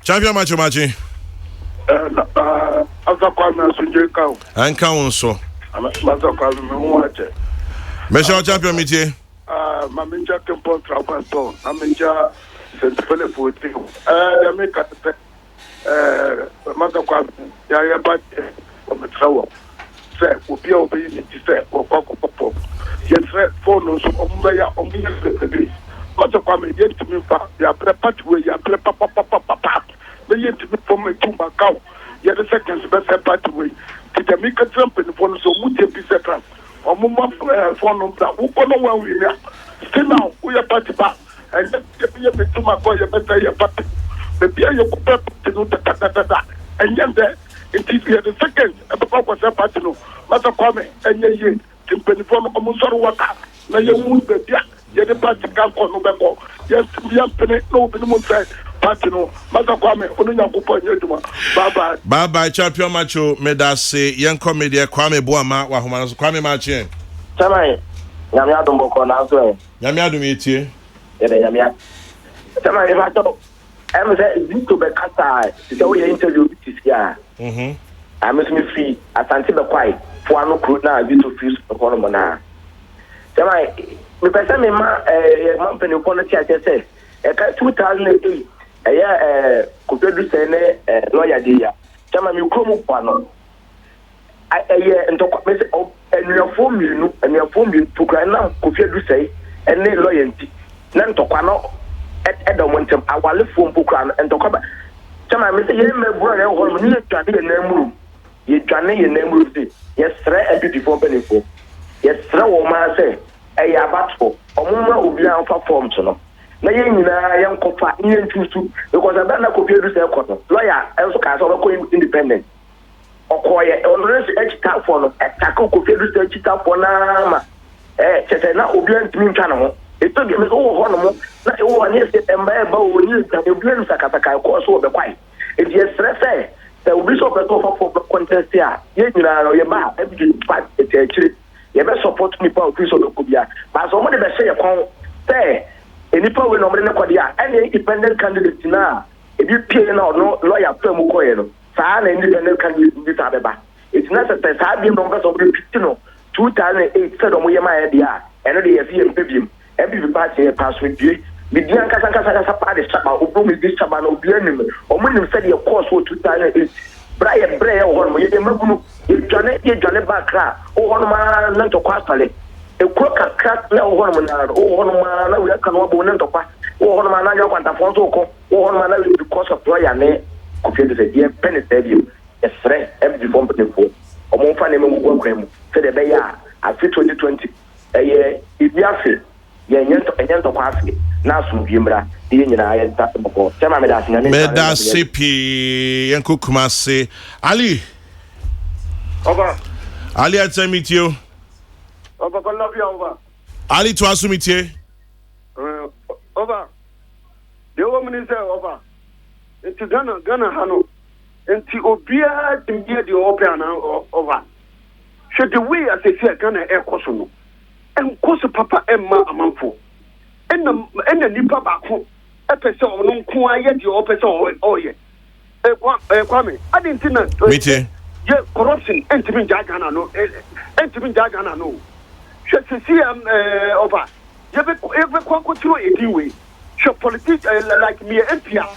Champion macho machi. Asa kwa me asunje ka. Anka won so. Asa kwa me wache. Mesha champion mitie. Maminja kempo trapasto. Maminja sentfele futi. Ya me ka masa kwa ya ba ometrawo. Se opia obi ni se okoko. Yes, phone so omya omya. Masa kwa me yet to me fa ya prepare we ya prepare the yet to be from a tumba cow. Yet the seconds best part way. Did the make a trump in the phone so much a piece of trap? Or mumma phone on that. Who can know where we are? Still now, we are party back. And the to my boy, better your party. The beer you prepare to do the and then there it is the second about was a party. Masa Kwame and ye phone almost all what now you won't be there. Yet the party can't call no. Yes, we have penny no minimum size. Patino, Masa Kwame, Onunya Kupo Nyetuma. Bye bye. Bye champion macho medase yen comedy Kwame Boama wa Homa Kwame Machi. Chamai, Yamia Dumboko na so. Yamia dum etie. Yamia. Chamai if I talk, I'm say this to be kata. So we interview this year. I miss me free. Asante be kwai. For anu crew na bi to free for no na. Chamai, me pesa me ma company ko na ti say. 2008 Kokrokoo say lawyer dey ya. Chama mi kromo kwano. Ntoko me say enuafo mi program na Kokrokoo say ene lawyer nti. Na ntokwa no edom ntem awale fo mpokra ntokwa ba. Chama me say ye mebu na ho ni twane ye namuru. Ye twane ye namuru say ye sra ebibi fo benefo. Ye sra wo ma say abatfo. Omuma obi an fa form to no. Na ye nyina ye nkofa nye ntusu because that na Kokrokoo say kono lawyer also ka so ko independent okoye onres extra for no attack Kokrokoo say extra for na ma chete na obi antimi ntwa ne ho eto ge me so ho no mo na e wo ne se emba e ba wo ni ta obi anu sakataka ko so be kwai e die stress e obi so be to for contest ya ye nyina no ye ba e bi pat e te chire ye be support me pa ofi so be ko bia ba so mo de be share kon say enipa we no mre ne kwadia any independent candidate na ebi pie na no lawyer pam ko ye no saa na independent candidate bi ta beba it's not a saa bi no so be piti no 2008 said omo ye ma ye dia eno de ye fi empebim MPP party pass with you bidian kasa pa de chapa obo mi bi chapa na obi anim omo nim said ye course for 2008 braye ho no ye magunu ye dwane bakra o ho no ma na to kwastale ekwo kakra na wo hono na wo hono ma na we aka no bo ne ntokwa wo hono ma na ya kwanta fon so ko wo hono ma na because of lawyer ne Kokrokoo say ye pen stadium esre every form pe ko o mo fa ne mo gwa kwam se de be ya afi 2020 ye ibiafe ye nyento kwa afi na asumdie mra ye nyina ye ta boko chama me da asina me da sepi yanko kumase Ali over Ali atmitio over over Ali to asumitie over the woman say over into Ghana hano enti obia timbia de opera na over should the way as I say Ghana e koso no enkoso papa emma amanfo enna nipa baako epese ono nko aye de opese oye kwame adintina metie ye corruption entimin Ghana no entimin Ghana no she see over ye be kwakotiro ediwe she politics like me empia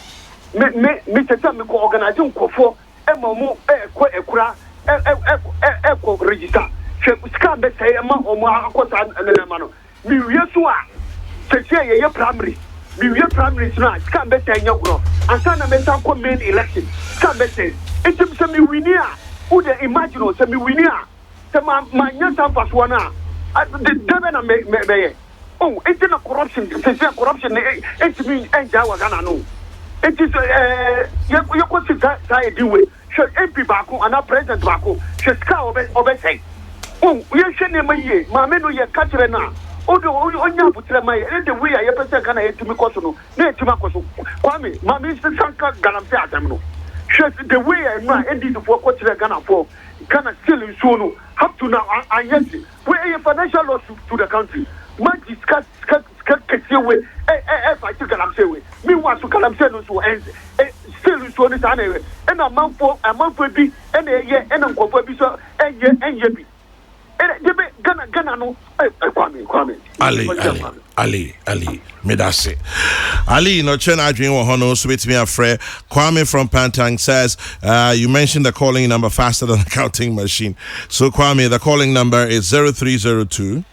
me teta me ko organize nkofo emamu ekura eko register she ska be say ema omo akota nenema no mi wieso a tete ye primary mi wie primary na ska be say nyagro asa na me san ko main election ska be say etim se mi wini a who dey imagine se mi wini a se ma nyanta faso na the debe na me oh it's not corruption say corruption it mean enja wa Ghana no it is you could see that way should MP baako and president baako should ska obe say oh ye hwe ma ye ma me no ye katre na odo onya butre ma ye the way ye person kana etimi koso no na etimi akoso kwame ma me sanka galamse adam no should the way I know edit for kotre Ghana for Ghana still in so no up to now and yet we a financial loss to the country. Man discuss way fight galamse way me still so this anyway. And a month for be and a year and uncle for be so and ye be. Gana no Kwame. Ali, me that's it. Ali, no chena dream or hono sweet me a friend. Kwame from Pantang says, you mentioned the calling number faster than the counting machine. So Kwame, the calling number is 0302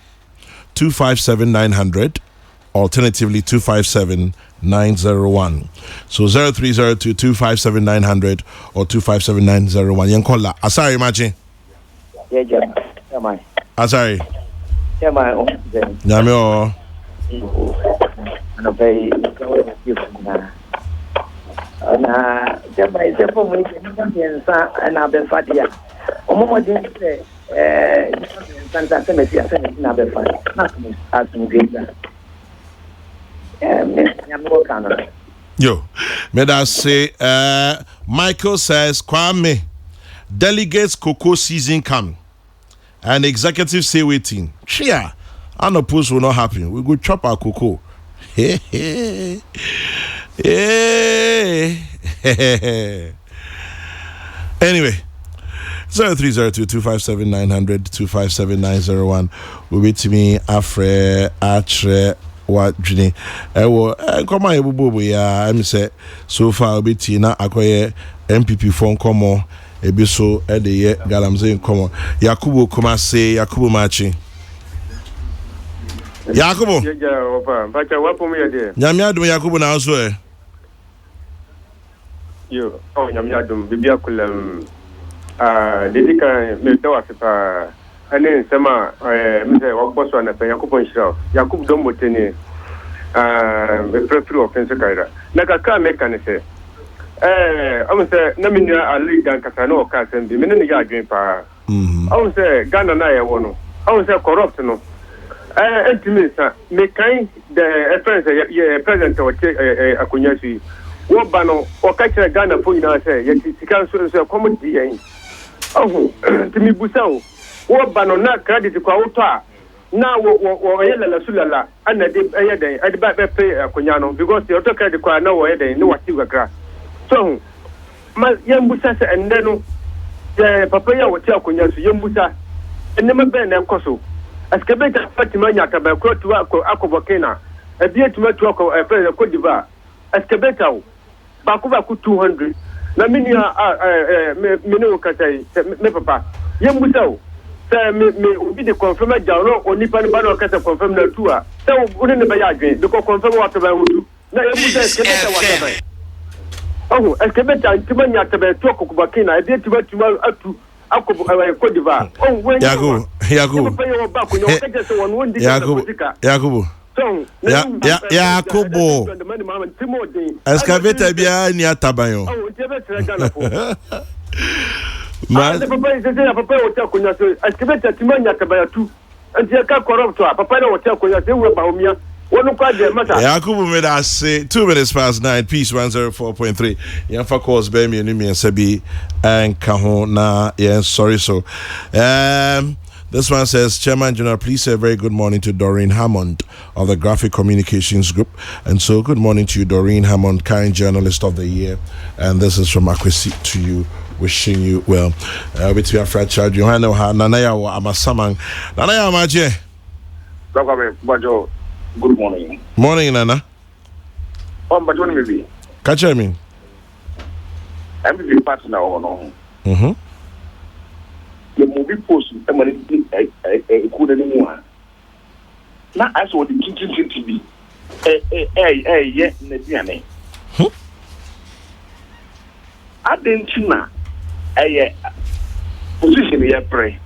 257 900, alternatively 257 901. So 0302 257 900 or 257 901. Yankola, asari imagine. Yeah. Asari. Yeah, my own. Nyamio. And obey and I've been fat here. Omo didn't say, Santa Cemetery, I said, never fat. Nothing as in greater. Yo, may I say, Michael says, Kwame, delegates Kokrokoo season come. And executives say waiting. Chia, unopposed will not happen. We go chop our cocoa. Hey. Anyway, 0302 257 900 257 901 will be to me Afre Atre what Jini. Come on, Bubu. Yeah, I'm say so far. Be Tina Akoye MPP phone come ebiso edeye galamze nkomo Yakubu Kumase Yakubu Machi Yakubu ja opa bacha wapo mu yede nyamia dum Yakubu na so yo nyamia dum bibia kulam dedika me dawa sepa ane nsema me say wakboso na pe Yakubu nshira Yakubu dom motene me prefere offense kaira na kaka meka ne se I'm say na minya ali dan kasa no ka sembi me ne ya adwen pa I say Ghana na ye wono I say corrupt no entiminsa me kan the president o akonya si wo ba no o ka kire Ghana fo nyina say ye sika so comedy yen timi busao wo ba no na credit kwa wo to a na wo yela sulala ana de den ade ba be pay akonya no because your to credit kwa na wo den ni wati gakra so ma yembusa se ende no papa ya wati akonya so yembusa enne ma be na enkoso askabeta Fatima nyata ba ko tu akobokena ebie tuma tu ko president Cote d'Ivoire askabeta o ba ko 200 na mini me no katai me papa yembusa o se me obi de confirm jauro oni pa ba no kata confirm na tu a se o ne ba ya adwen de ko confirm wa to ba wudu na yembusa askabeta wa ta oh askabeta tuma nyata ba tu ko bakena ebie tuma atu Cote d'Ivoire. Yakubu. Excavator bia ni atabayo. Man, the papa is papa will tell you so excavator timanya tabaya tu. And you can corrupt papa will tell you they were baumia. Yakubu made us say 2 minutes past 9, Peace 104.3. Yanfa calls Bemi and Nimi and Sebi and Kaho na sorry so. This one says, Chairman General, please say a very good morning to Doreen Hammond of the Graphic Communications Group. And so good morning to you, Doreen Hammond, kind journalist of the year. And this is from Akwesi to you, wishing you well. With your friend Chad Johanna Nanaya Amasamang. Nanaya Maje. Good morning. Morning, Nana. But when maybe catch me. I'm the partner or no. The movie post couldn't anymore. Now I saw the kitchen TV. Yeah, Nediane. I didn't know a position here pray.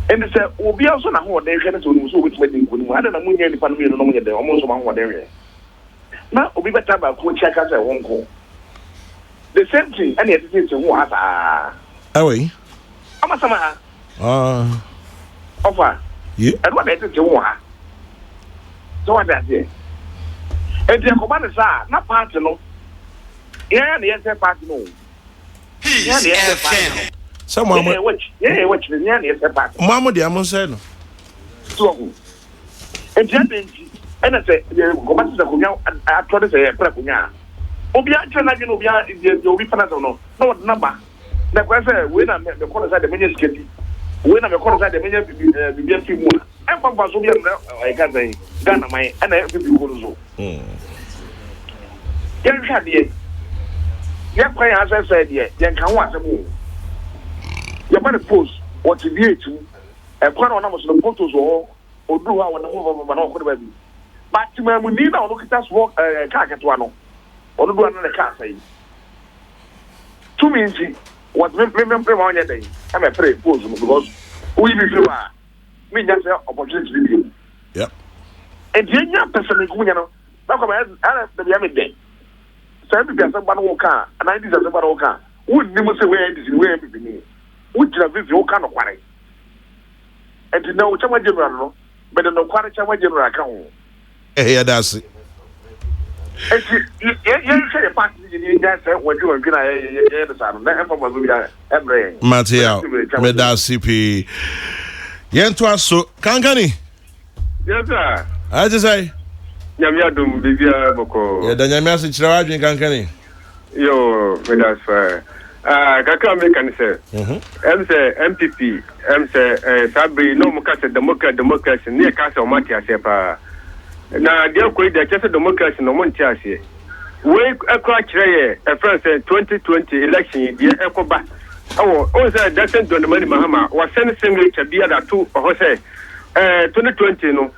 And they said, "Oh, be also now what they had to do with wedding. I don't know any family no more than almost one area. Now, we better about what check as a won't call. The same thing, and it is what oh, we. I'm a summer. Offer. Yeah. And what I did to one. So what that is. And the commanders are not part no. Yeah, the answer part no. Yeah, the answer part. Someone which the nanny is a part. Mamma, the Amon So, and I said, the commanders are I told us a pracunya. Obia Chanagan, Obia, you'll be Panato, no number. The question, when I'm the corner side, the minion sketty. When I'm the corner side, the minion BFP one. I'm from Basobia, I got the gun on my and I have to go. Young Shadi, young player, as I said, young can watch a move. You're going to post what you did to a corner on the photos or do our move of an but we need to look at us walk a car at one or do another car say. 2 minutes, what remember one day, I'm afraid, because we will me just opportunity to you. Yep. And the young person, you know, that's the young day. So every person, one car, and I did as a one car. Would never say where it is, where everything is. Which have this all kind of worry. And to know Chama General, but no quality Chama General account. Yeah, that's it. You say a party in that what you are going to say. Mateo, Meda CP. Yentua so, Kankani. Yes, sir. I just say, Yamiadum, Bibia Boko. Yeah, the Yamias in Chiraj Kankani. Yo, Medas Fire. Kaka Mekan say, MPP, Sabri, no Mukasa, Democracy, near Castle Matia Sepa. Now, dear Quid, the Chester Democracy, no Montiasi. Wake a crack a France 2020 election, dear Ecoba. Oh, also, that's the money Mahama was sending single to be other 2 or say 2020, no,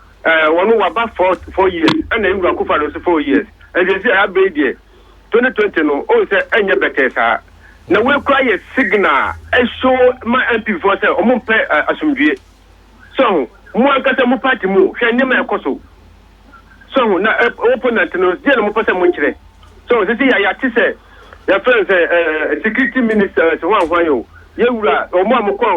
one who about 4 years, and then Rakufa 4 years. And they say, I bid 2020, no, also, and your better. Now we cry a signal, and show my MP for say, Omumpe Asumbi. So, Muakata party move, can you make a so, now opponent knows, dear Mupasa Munchre. So, this is I say, your friends, security minister, one while you, or Mamako,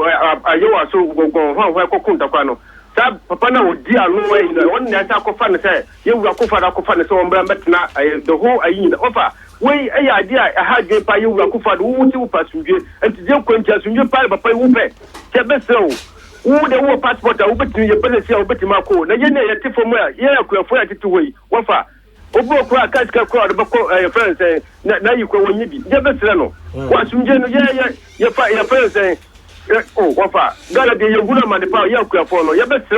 you are so go on, where Cokuntakano. That Papa would dear no way, one Natako say, you will go for Akofan, so but now the whole offer. Way a idea I had gave by you Rakufa, who you pass you, and to your quintas, and your pile by Wupe. Tabeso, who the war passport, I will bet you your penalty of Betty-Marco. Now, you know, a tip from where, yeah, I could afford to wait. Wafa, Obo, Casca crowd, your friends say, now you go when you be. Jabesano. What's in general, yeah, your friends say, oh, Wafa, gotta be your woman, the power, you could follow. Your best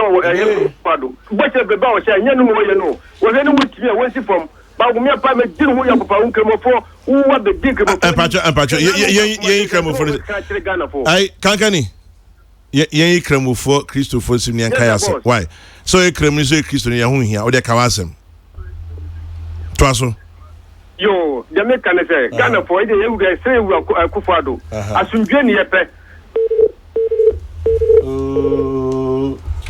pardon. But the bow say, you know, was anyone to me, where's it from? But we are probably dealing with your papa for who what the dick of Patrick, you come for I Kankani. Ye cremu for Christopher Simian Kayas. Why? So a cremu is a Christian Yahoo here, or the Kawasem. Twasso. Yo, the American say, Ghana for the young guy say we are Kufado. As soon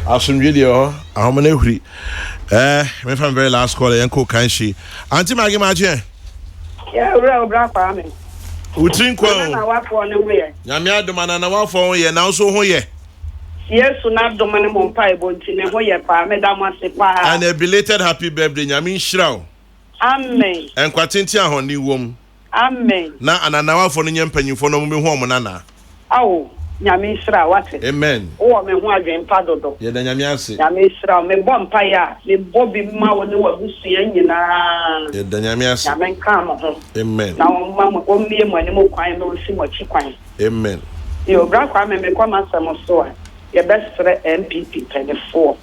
as some video, how many me from very last call and cook can she Auntie Maggie Magie. Yeah, real black farming. We drink well. Yamia the man and a for ye now so ho ye. Yes, so not the money on pie bontin and hoya pa, Madame and a belated happy birthday, Yamin Shrow. Amen. And Quatintia honey womb. Amen. Now and an hour for the young penny for no home, Nana. Oh. Nyamisra what? Amen. Oh, me wa dwen padodo. Ye da nyamiase. Nyamisra me bom paya, me bobi ma woni wa busua nyina. Ye da nyamiase. Nyamen ka mo ho. Amen. Na o ma mo mie mo ani mo kwan no si mo chi kwan. Amen. Yo bra kwa me kwa masam so a. Ye besre MPP 24.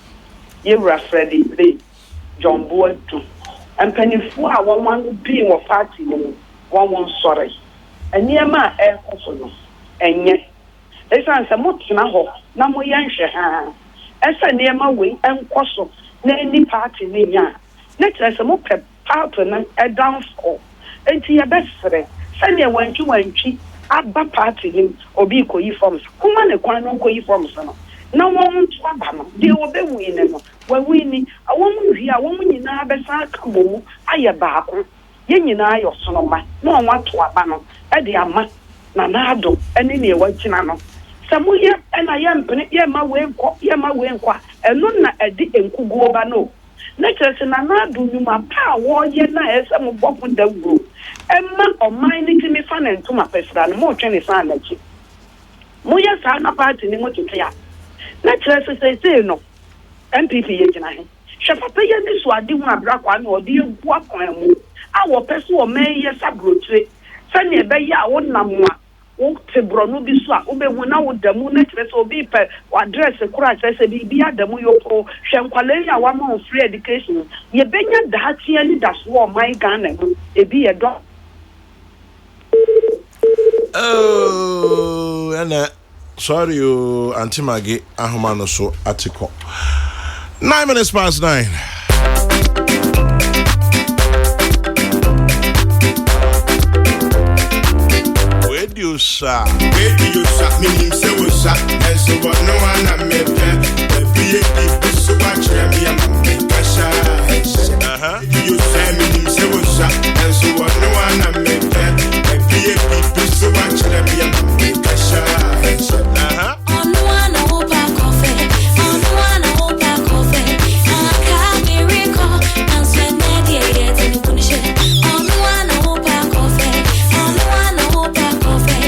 Ye wura Freddy Lee. John Boadu. Ampanifo a won bi wo party no. Won sorry. Eniema e koso no. Enye esan se motuna ho na mo yanhwe ha esa niema we enkoso na ni party ni nya na kire se mo pe party na e down for enti ya besere se ne wantwi aba party ni obi koyi forms kuma ne kwan no koyi forms no na won to aba no de obe wi ne no wa wi ni awon wi a won nyina besa ka bomu aye baako ye nyina ayo sono ma na won ato aba no e de ama na nado ene ne wagina no samuye ena yempene yema wenkwa eno na edi enkugo ba no na kyerese na nado nyuma pa wo ye na ese mo bofu daguro emma oman ni timi fa na ntuma pesra no mo twene fa na chi mo ye sa na party ni mo tutia na kyerese sei no MPP ye gina he hwe papa ye ni so ade hu abra kwa na odi ebu akwan mu Our person or may yes a brute. Send a bay ya one namwa. Te brono biswa ube wona wo damu na kire so bi pe address kura say say bi adamu yoko hwenkwale ya wa ma free education ye benya dahatia ni daso my Ghana no e bi ye do oh ana sorry you Auntie Maggie ahoma no so atiko 9 minutes past 9. Radio shot, meaning so shot, and so what no one I met. Be a so much, I'm a you say meaning so shot, and so what no one I met. Be a so much, I'm a on one hope coffee, on one hope coffee, I can't recall, and spend it and punish it. On one hope coffee, on one hope coffee.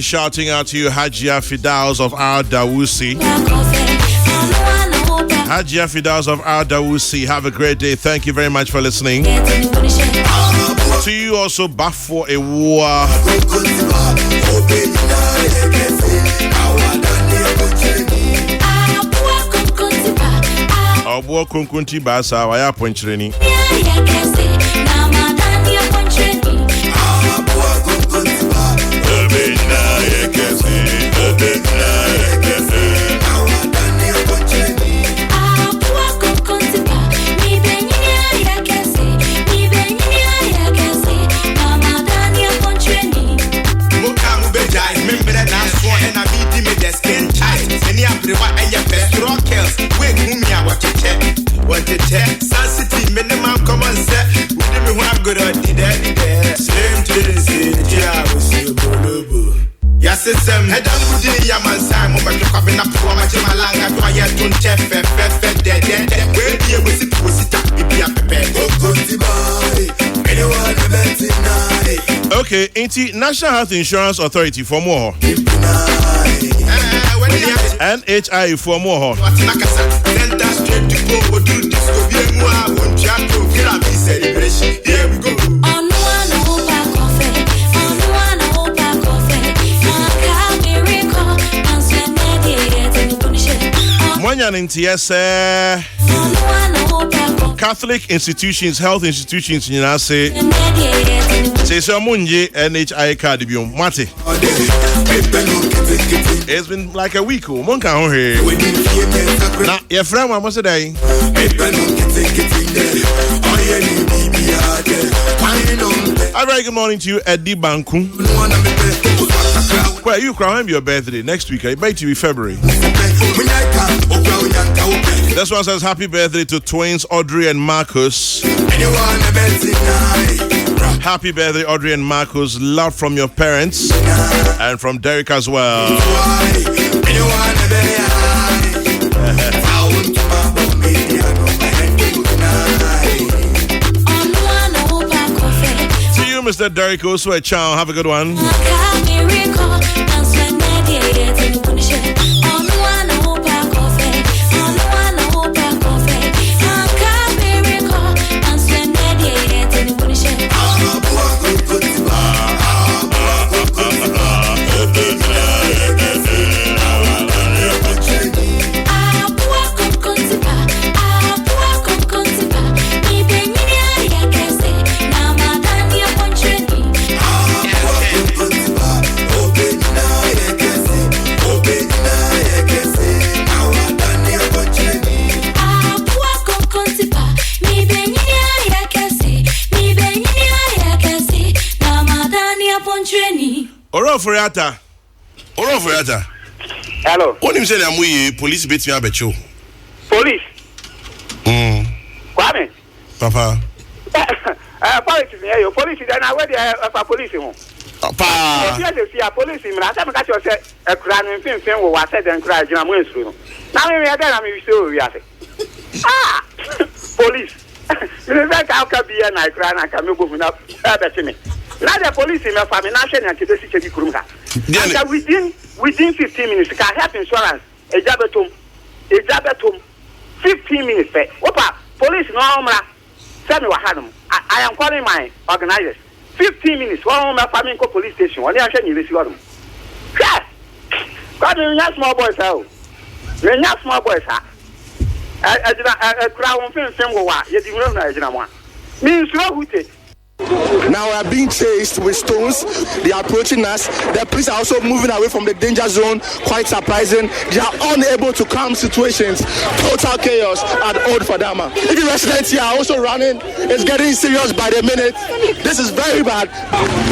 Shouting out to you, Hajia Fidaus of Al Dawusi. Hajia Fidaus of Al Dawusi, have a great day. Thank you very much for listening. To you also, Bafo Ewa. Obo Kunkunti Basa, Waya Ponchireni. Sensitive minimum common set. We didn't have good idea. Same to the city, I was you. Yes, it's head on with the Yaman Simon, but you're coming up for my Malanga, quiet to chef, dead. Where do you sit? Was it up? Be a pepper. Okay, National Health Insurance Authority for more. NHI for more. Here we go. Catholic institutions, health institutions, you know, say Munji NHI card. Mate. It's been like a week. Monka here. Now, your friend, what was today? A very good morning to you, Eddie Banku. Well, you cry your birthday next week. I bet you in February. This one says happy birthday to twins Audrey and Marcus. Happy birthday, Audrey and Marcus. Love from your parents and from Derek as well. To you, Mr. Derek, also a child. Have a good one. Oro Furiata. Hello. What you say that police beat me up at you? Police. Kwame. Papa. Police here. Your police. Then I went there police. Papa. You see a police. I tell me that you say a crime in film was said and cried. You know, now we are there. I'm so we are. Police. You know that how can be a night crime? I can move up. Better me. Now the police in my family, national and Kibesi Chedi Kurumka. And within 15 minutes, I have insurance, a job at home, 15 minutes. Opa, police no omra. Tell me what happened. I am calling my organizers. 15 minutes, one my family go police station. One day you receive them. Yes. God, you're not small boys, how? You're not small boys, huh? A crowd film you didn't know one. Means who take. Now we are being chased with stones. They are approaching us. The police are also moving away from the danger zone. Quite surprising. They are unable to calm situations. Total chaos at Old Fadama. Even residents here are also running. It's getting serious by the minute. This is very bad.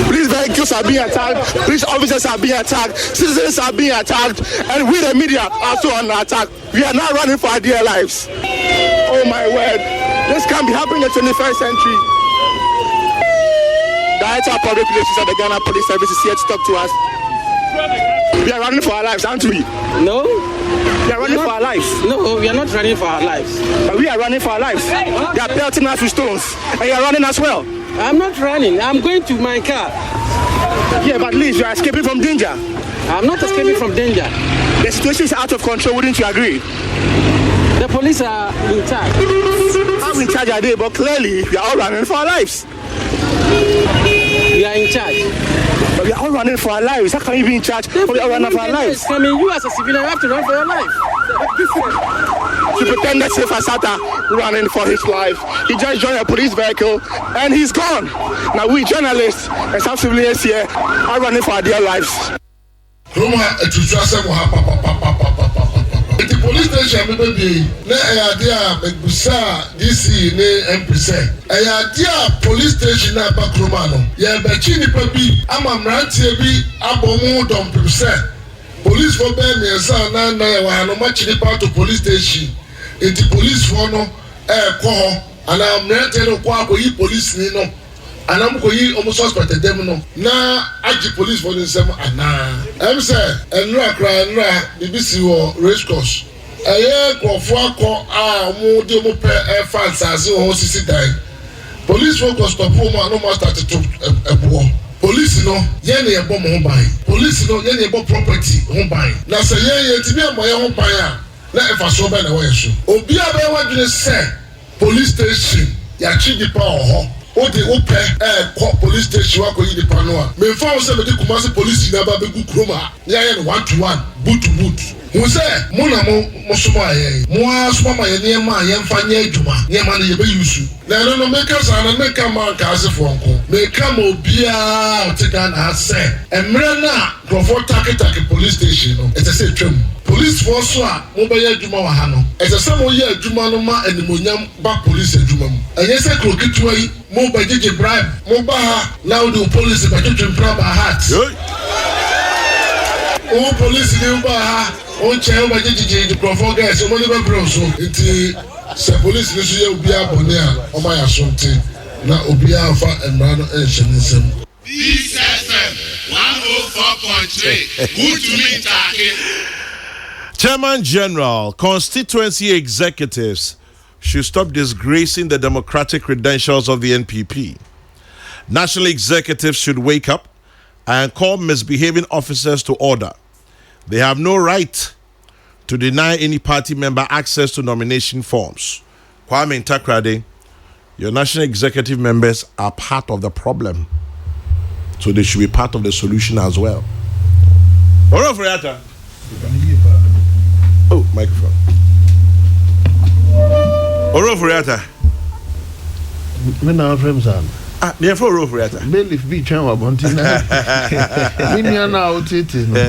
Police vehicles are being attacked. Police officers are being attacked. Citizens are being attacked. And we, the media, are also under attack. We are now running for our dear lives. Oh my word. This can't be happening in the 21st century. Director of Public Relations at the Ghana Police Service is here to talk to us. We are running for our lives, aren't we? No. We are running for our lives. No, we are not running for our lives. But we are running for our lives. They are pelting us with stones. And you are running as well. I'm not running. I'm going to my car. Yeah, but at least you are escaping from danger. I'm not escaping from danger. The situation is out of control, wouldn't you agree? The police are in charge. How in charge are they? But clearly, we are all running for our lives. We are in charge. But we are all running for our lives. How can we be in charge? We are all running for our lives. I mean, you as a civilian have to run for your life. Superintendent Safe Asata running for his life. He just joined a police vehicle and he's gone. Now we journalists and some civilians here are running for our dear lives. The police station baby na ayadia megusa DC ne MPC ayadia police station na bakroma no ya bachi nipa bi amamrantie bi abomu dompse police for be miensa na ya wa no machi nipa to police station the police for no ko ho ana amrantie no kwa ko yi police ni no anam ko yi omo suspect dem no na agi police for them ana em say enra kra enra BBC wo race course eye kofo akọ a mu de mu pe fans as ho sisi dan police focus stop mo no master to ebo police no ye na ebo mo ban police no ye na ebo property ho ban na say ye ti bi amoye ho ban a na efa so be na wo yeso obi a be wadwene say police station ya chi di pa ho o de ope police station wa ko yi di pa no a me fa o say me di Kumasi police na ba be gu kroma ya ye no 1 to 1 boot to boot mo say mo na mo so ma ye mo asoma ma ye ne ma ye mfa nya adwuma ne ma ne ye be yusu na no make us and make am ka asefo nko make am obia o te na say emre na Crawford take police station no it say twam police force a mo be ye adwuma wa ha no it say mo ye adwuma no ma animonyam ba police adwuma mu enye say kroketwa yi mo ba jeje bribe mo ba ha now the police ba jeje bribe heart oh police dey ba ha o che o ba jiji the profo guys o mo ni be bro so enti se police ni so ye obi abone a o ma ya something na obi afa emra no e hye nsem This FM 104.3 good to me talking. Chairman General, constituency executives should stop disgracing the democratic credentials of the NPP. National executives should wake up and call misbehaving officers to order. They have no right to deny any party member access to nomination forms. Kwame Ntakrade, your national executive members are part of the problem. So they should be part of the solution as well. Oh, microphone. Orofuriata. Me na friends am. Ah, near for Orofuriata. Belief be twan wa bonti na. Me nia na otete no.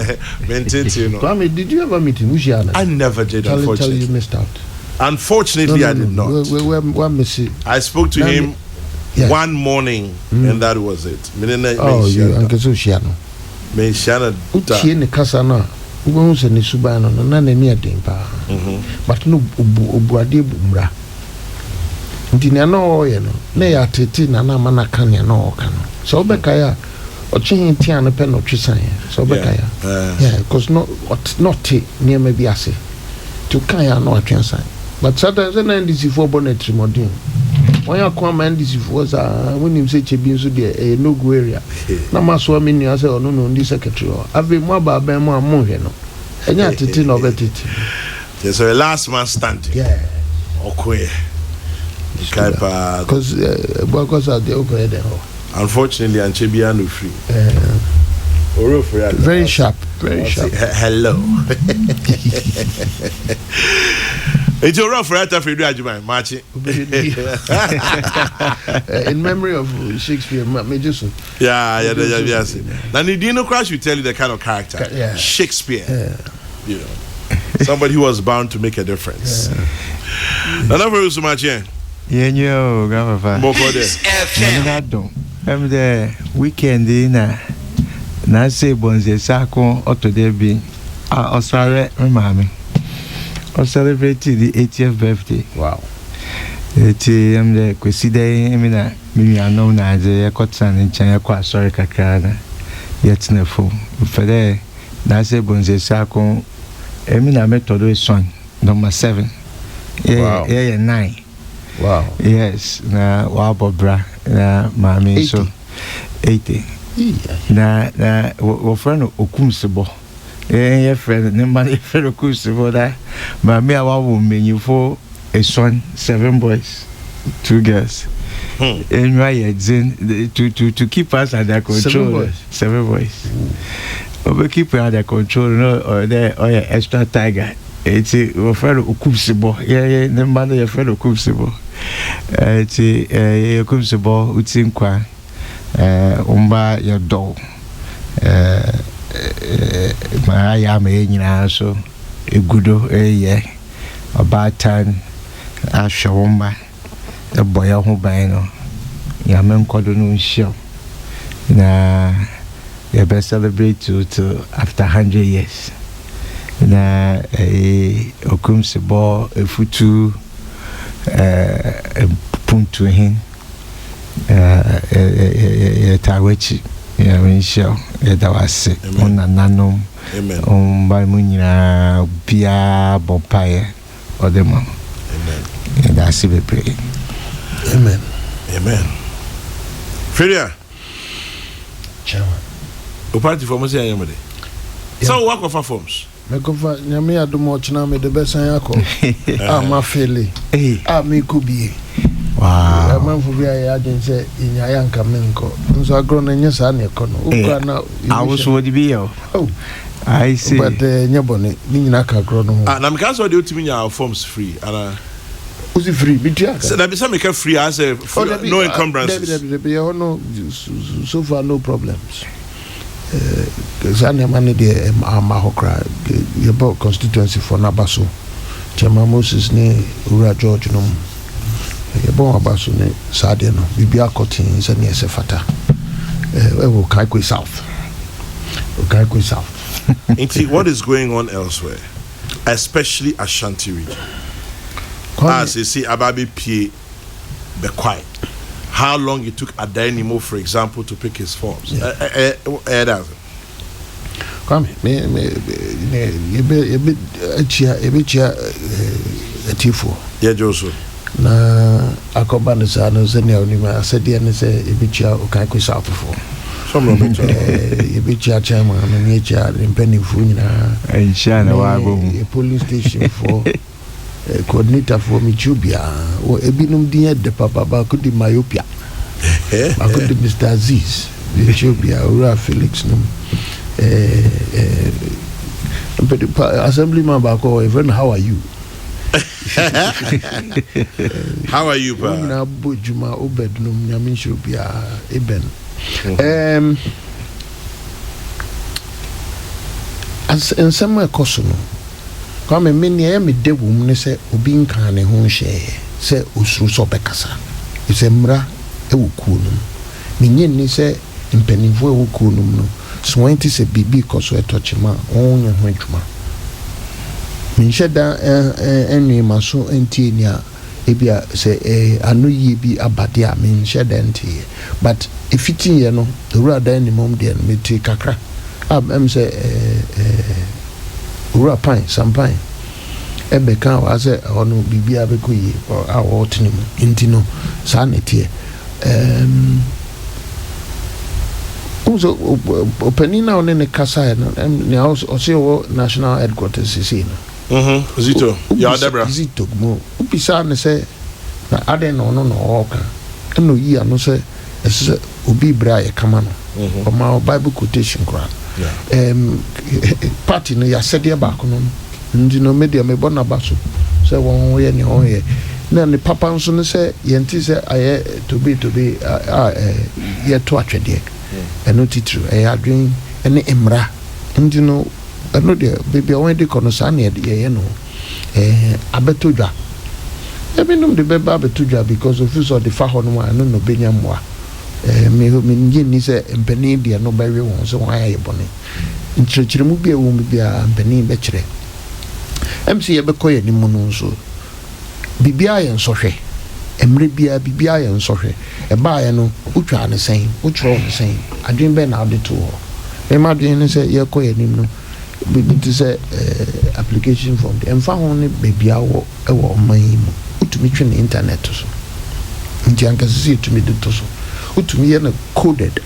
Mentete no. Kwame, did you ever meet him? Ujiana? I never did, unfortunately. Tell you missed out. Unfortunately, No, I did not. Where Messi? I spoke to him one morning, and that was it. Oh, you Uncle Sushiano. Me Shana. Uchi ne kasa na. Ugo se ne suba no na na ni adin pa. But no obuade bumra. Nti na no ye no. Na ya tete na na mana kan ya no ka no. So obeka ya ochi tia no pe no twisan ya. So obeka ya. Yeah, because not near maybe ase. To kan ya no atwensan. But sometimes na ndisi for bonnet modern. When you come and this was when you say Chebin so there no go area. Na maso me nu say no no ndi secretary. Ave mo ba ben mo amonhwe no. Enya tete no betete. Yes, so last man standing. Yeah. Okay. Because because of the okay there. Unfortunately, Anchebia no free. Very sharp, very sharp. Hello. It's your rough right after you do Marching. In memory of Shakespeare, Major. Yeah. Now, Nidino Crash will tell you the kind of character. Yeah. Shakespeare. Yeah. You know, somebody who was bound to make a difference. Another so much, yeah. Yeah, Grandpa. I'm the weekend dinner. Na say bonze sako oto there be osare mama or celebrate the 80th birthday. Wow. Eti am the kweside emina me know na je yakotsan nchan yakwa sorry kakra na yet na fo fere na say bonze sako emina metodo son number 7 Wow. 9. Wow. Yes, na wa bobra na mami so 80. Na wo friend okumsebo your friend ne man friend okumsebo da ma me awa wo menyifo a son 7 boys 2 girls and why to keep us under control 7 boys we keep under control no or there or extra tiger it's wo friend okumsebo ne man your friend okumsebo it's okumsebo utinkwa umba your dog my yam so a goodo about time I show my a boy who by no yaman cordon show na you best celebrate to after 100 years na a okumsebo a futu punto him tawechi ya winsho da wase ona nanom by munyina bia bompaye odemo and that's it we pray. Amen. Feria Chairman o party for mose ayamade so work of forms me go for nyame adomo china me de besan yakọ ma fele me kubie. Wow. Man for be a agency in Yayanka Menko. So I grown in your son, I was what be oh, I see. But Nyaboni, Ninaka grown. And I'm cancer do to me our forms free. And was it free? So that be some make free as a no encumbrances. So far, no problems. Zania Mani de Mahokra, your constituency for Nabaso. Chairman Moses ne Ura George no. Bon abaso ne sade no bibia cotton se ne sefata we kai south what is going on elsewhere? especially Ashanti region. As you see, Ababi P. Be quiet. How long it took Adanimo, for example, to pick his forms? Come, Tifo. Yeah, Joseph. Na akobane sa no se ne onima asede ne se ebichia okan ko south for some no better ebichia chama no ne chia mpeni fu nyina encha na wa go police station for coordinator for Michubia o ebinum din de papa ba ko di myopia ba ko di Mr. Aziz Michubia ora Felix no assemblyman ba ko even how are you. How are you, pa? Na bojuma obednum nyamin shobia eben. As in some kosono. Come many me de wum ne se obi nka ne ho hye se osuru so bekasa. Ise mra e wokunum. Menye ni se mpanimfo e wokunum no. So enti se bibi koso etochima onye ho adwuma. Minsheda enwi maso enti nia ebia se anu yi bi abade a minsheda enti but ifiti ye no owura dan ni mom de me ti kakra se owura pan sampan ebe kan wa se ono bibia be koyi a wo tini mu enti no sa na tie uzo openina one kasa no ne also national headquarters is no Zito, ya Debra. Zito mo. Upisa ne se na ade no oka. Eno yi ano se ese obi bra ye kama no. O ma Bible quotation kra. Party no ya sede ba ko no. Ndi no media me bona baso. Se won ye ne on ye. Na ne papa nso ne se ye nti se aye to be ye to atwede. Eno titru adwen ene emra. Ndi no no de baby when de kono sa na ye no abetodwa ebinum de beba abetodwa because of use of the fa hono ma no benya moa me ngi ni se mpani de no ba we won so wan aye bone nchirechire mu bia wo mu bia mpani be kire MC ye be koye ni mu no so bibia ye nsohwe emre bia bibia ye nsohwe e ba ye no utwa ne sen utro ne sen adwen be na ade to e ma dwen ne se ye koye ni no it is a application form the environment baby awo ewo man mu utumi twe na internet so nti anka sisi utumi de to so utumi ye na coded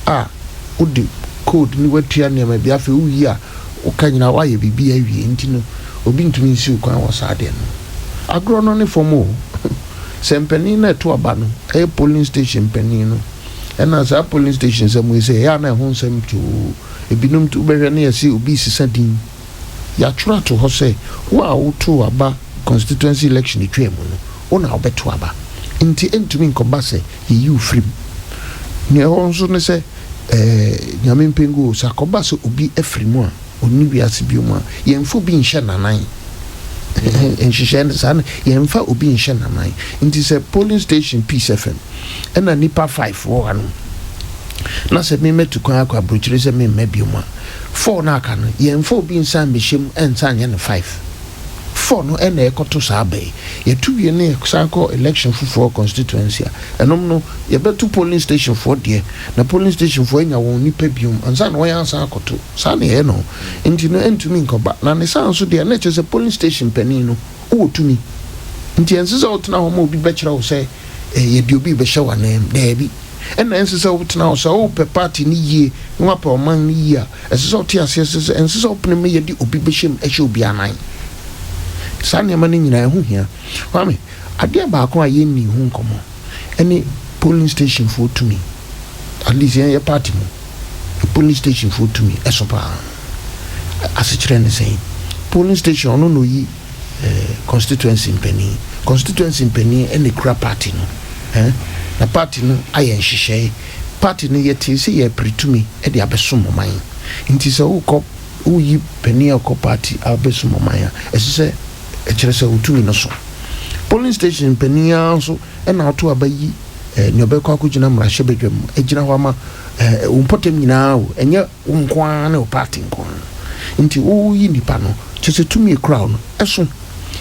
udi code ni watua ne ma bia fe uyi a ukanyina wa ye bibi awie nti no obi ntumi nsi ukwan wo saade no agro no ne form sempeni na to aba no e polling station peni no ena sa polling station se mu se ya na ho nsem tu ebinum tu behwe na yesi obi sisa din ya twra to ho se wa woto aba constituency election twem no ona obeto aba nti entumi nkoba se you free ne ho nso ne se nyame mpengu sa koba se obi afrimu a oni wiase biom a yemfo bi nhye nanan enhyehyɛ san yemfa obi nhye nanan nti se polling station Peace FM ena nipa 5 wo hanu na se me metu kwa akwa brochire se me mabiom a 4 na aka no yemfa obi nsan behyem ensan ye ne 5 4 no ena ekoto sa abai yetu wie ne sanko election for constituency enom no ye betu polling station for de na polling station for nya won nipa biom ansan no yan san akoto sa ne ye no enti no entumi nkoba na ne san so de na che se polling station pani no o tumi nti ense se otna ho ma obi bechira wo se ye di obi be hye wanem da bi ena ense se otna wo se o pe party ni yie nwa pa oman ni yie a ense se otia se ense se opne me ye di obi be hyem ehye obi anan sane ma ni nyina ehu hia wa me ade ba ko aye ni hu nkomo ene polling station for to me at least ye party mo polling station for to me esopa asechire ne sei polling station no yi constituency mpeni ene kura party no na party no aye nhyehyɛ party no yete se ye pretumi e de abesom man nti se wo yi peni akɔ party abesom man a ɛsɛ ekire se utumi no so polling station penia so na ato abayi ne obekwa akugina mrahye bedwam egina ho ama umpotem nyina wo enye nkoa na party nkoa nti wo yi nipa no kyese tumi crowd no eso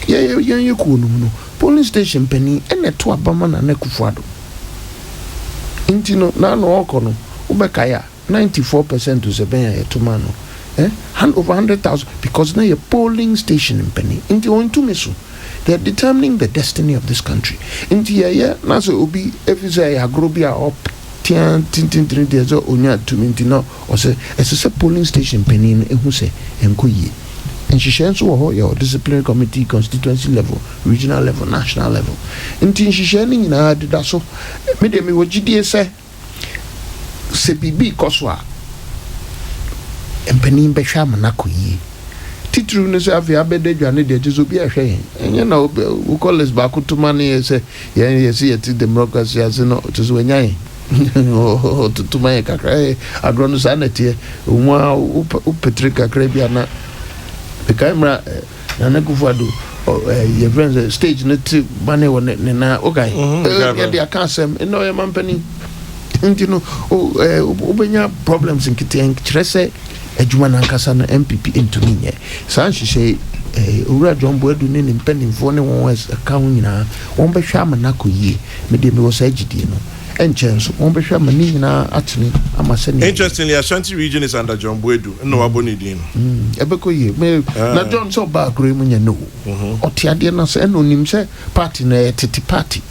ye ko no polling station penny ene to abama na Kufuado nti no na no okono ubekaya 94% to Sebenya yetuma no over 100,000 because na your polling station in penny nti on to meso they are determining the destiny of this country nti na so obi efise ya grobia up tin there's onya to me no or say it's a polling station penny ehu se enkoyie nhyehyɛ nso wɔ hɔ yɛ disciplinary committee constituency level regional level national level nti nhyehyɛ no nyinaa deda so me de me wɔ gyidie sɛ bibi kɔ so a mpanin bɛhwɛ amana kɔ yie titiri no sɛ afei abɛda dwane deɛ kyɛ sɛ obi ahwɛ yɛn ɛnyɛ na wokɔles baako toma no yɛ sɛ yɛsɛ yɛte democracy ase no kyɛ sɛ wanya yɛn totoma yɛ kakra adorɔ no saa na teɛ ɔmu a wopɛtire kakra bi ana Camera na Kufuado your friends stage no to bane won ne na okay they aka asem no your company nti no obenya problems in kiten kyerese adwuma na nkasa na MPP ntumi nye san hyehyɛ owura John Boadu ne mpanimfo ne won aka ho nyina won bɛhwɛ amana kɔ yie me de me wɔ sa agidie no enchance won bɛhwɛ amani nyina atene amasɛne. Interestingly, Ashanti region is under John Boadu no aboni din ebeko yie me na John so ba akure mu nya no otiade na sɛ no nim sɛ party na tete party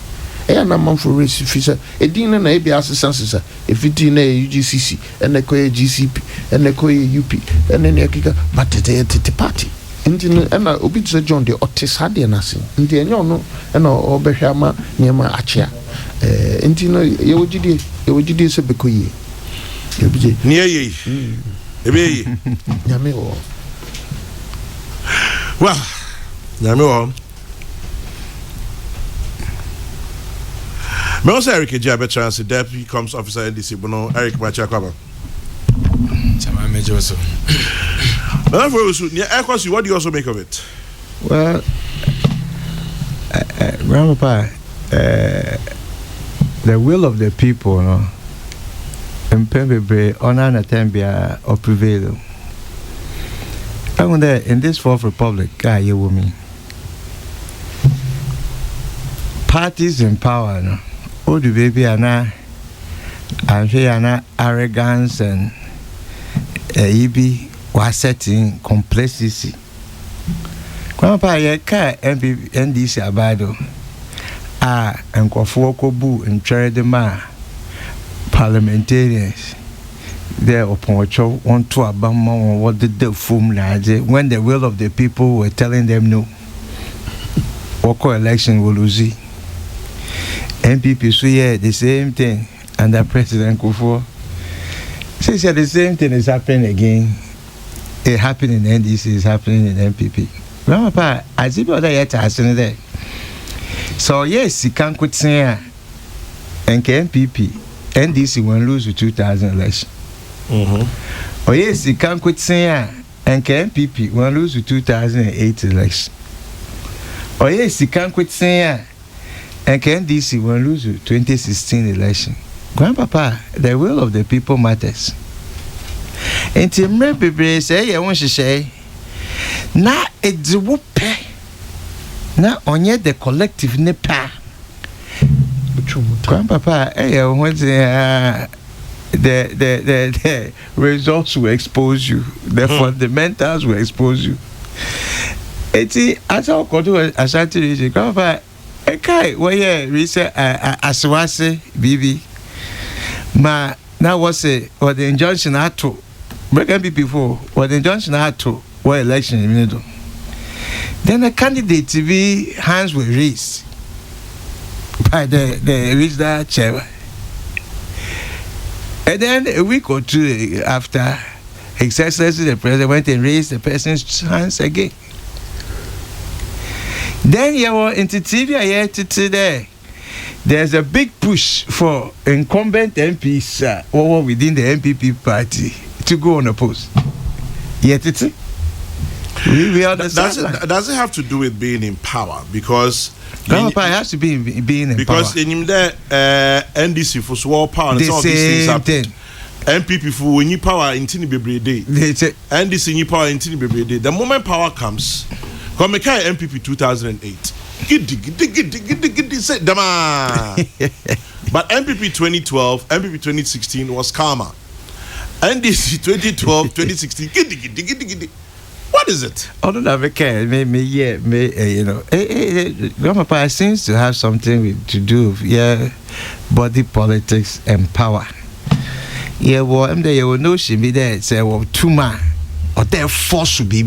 na manfo race fisa edin na e bia asesa efiti na UGCC ene koye GCP ene koye UP ene ne akika but tete party nti na obi tse John de otisade na se nti enyo no na obehwa ma niema achia nti no yewogide se bekoye ebije ni eye ebe nyame wo wa nyame wo me also Eric Ejabetransi deputy comes officer NDC Bono Eric Machakwaba Chama mejoso now for you Ekosi, what do you also make of it? Well, Grandpa, the will of the people, no, impembe on an atembia or prevail. I wonder in this Fourth Republic, you woman, parties in power, no, oh the baby ana, and she ana arrogance and was setting complacency. Grandpa, ye ka NDC abado and Kokrokoo and Cheredema parliamentarians there upon which want to abandon what did the form when the will of the people were telling them no. Oko election will lose. MPP so yeah the same thing under President Kufuor. Since the same thing is happening again. It happened in NDC, it's happening in MPP. Grandpa, I see what I had to ask there. So, yes, you can't quit saying and MPP, NDC won't lose the 2000 election. Oh, yes, you can't quit saying and MPP won't lose the 2008 election. Oh, yes, you can't quit saying and NDC won't lose the 2016 election. Grandpapa, the will of the people matters. And to me, say, I want to say, na it's whoopee. Na onye the collective nepa. Grandpapa, when the results will expose you, the fundamentals will expose you. It's as I go to Ashanti region, Grandpapa, okay, where research aswase bibi, ma now was it or the injunction had to. Break before what the injunction had to what election in middle. Then the candidate to be hands were raised by the regional chair. And then a week or two after, His Excellency the President went and raised the person's hands again. Then you were into TV here today. There's a big push for incumbent MPs over within the MPP party to go on a post. Yet it's we understand. Does it have to do with being in power? Because it has to be being in because power. Because in the NDC for swore power and some of these things happen. MPP for when you power in Tini Bebre Day. And this in you power in Tini Bebre Day. The moment power comes, come make MPP 2008. Giddy, say, dama. But MPP 2012, MPP 2016 was calmer. And this 2012, 2016, giddy. What is it? I don't have a care. You know, Grandpapa seems to have something to do with body politics and power. Yeah, well, I'm there. You will know she be there. Say, well, too much or there force to be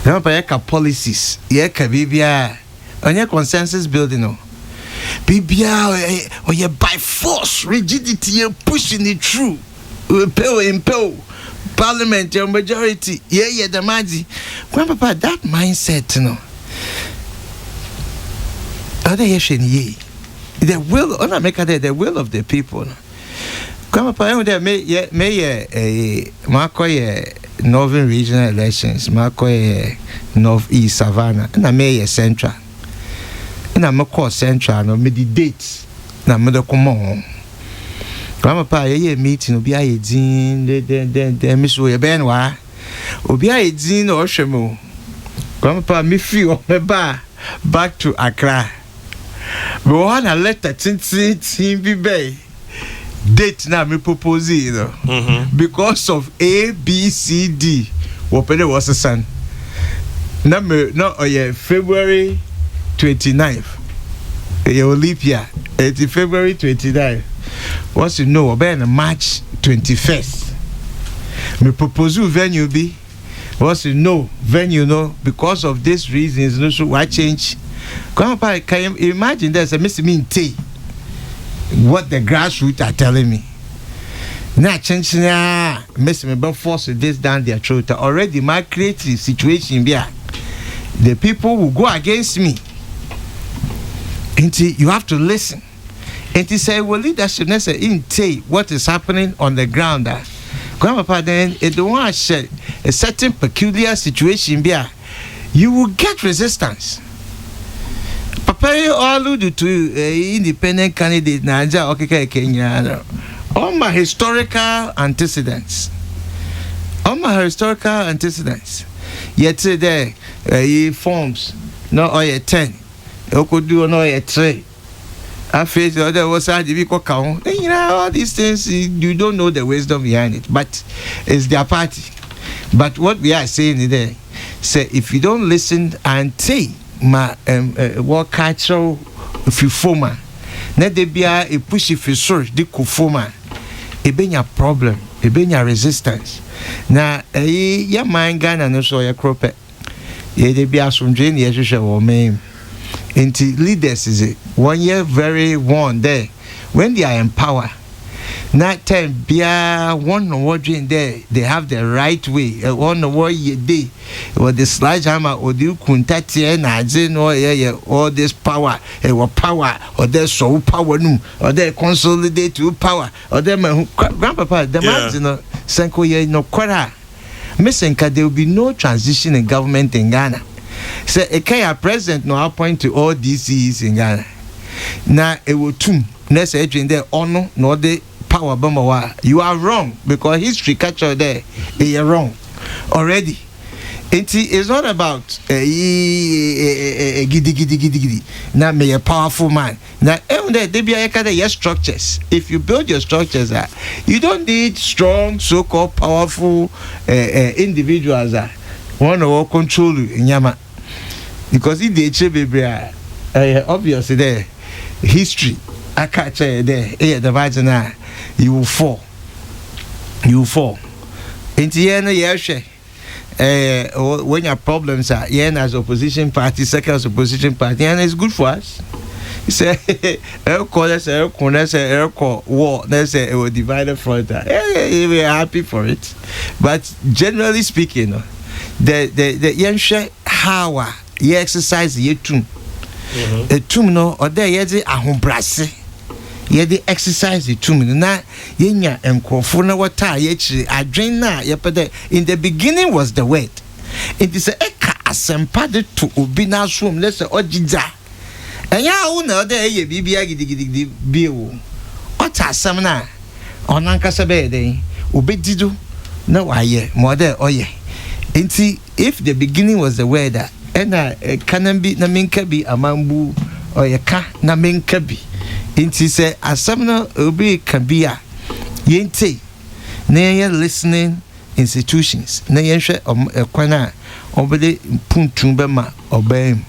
Grandpapa policies. Yeah, kabibia. On your consensus building, no. Bibia or you by force, rigidity, you pushing it through. Impel. Parliament, your majority, the magic. Grandpapa, that mindset, other the will, the will of the people. Grandpapa, may Marco Northern Regional Elections, Marco Northeast Savannah, and I may Central. And I'm a call Central, no, me the dates, na me the common. Grandpapa, meeting obi aye din de miss we ben wa obi aye din o hwemo. Grandpapa me free on me back to Accra. Me want a letter tin bi bay date na me propose because of A B C D what pele was the son na me no February 29th leap year February 29th. Once you know, about March 21st, me propose venue be. Once you know, venue because of these reasons, no so why change. Grandpa, can you imagine there's a Mr. Minty? What the grassroots are telling me. Now change Mr. Me but force this down their throat. Already my creative situation here. The people will go against me. Until you have to listen. And he said, well, leadership necessarily what is happening on the ground. Grandpapa, then it don't want to share a certain peculiar situation here. You will get resistance. Papa, you all alluded to independent candidate Naija okay Kenya. All my historical antecedents. Yet there, forms no or 10. You could do no 3. I face there was a difficult count. You know, all these things, you don't know the wisdom behind it, but it's their party. But what we are saying today, say if you don't listen and say, my what cultural if you former, let there be a push if you search the conformer, it be your problem, it be your resistance. Now, your mind gun and also your crop, there be a some drain, yes, or main. Into leaders is it 1 year very one there when they are in power. Not time be one no what in there they have the right way. One no what ye day or the sledgehammer or the kuntati na all this power power or there's so power no or they consolidate to power or them grandpapa the man senko ye no kwara missing there will be no transition in government in Ghana. Say a Kenya president no appoint to all DCs in Ghana. Now it will too necessary in there honor no the power bomber. You are wrong because history capture there. You are wrong already. It's not about giddy. Now may a powerful man. Now there be a structures. If you build your structures, you don't need strong so-called powerful individuals. One or control in Yama. Because if they obviously there history I catch there the vagina you will fall into the end when your problems are as opposition party second as opposition party and it's good for us. He said war let's say it will divide the front. We are happy for it, but generally speaking the young how you exercise ye tum a tum no or there ye ahombrase ye de exercise the tum na yenya enkofo na wata ye chiri adwen na ye pede in the beginning was the word it is a eka asempa de to obi na som let's say ojiza enya wo na there ye bibia gidigidi bi wo ota asem na onankasa be den obedido na waye more there oye enti if the beginning was the word that can be na menka bi amambu oye ka na menka bi enti say asam na obi can be a yente na ye listening institutions na ye hwe kwana obede puntum be ma obem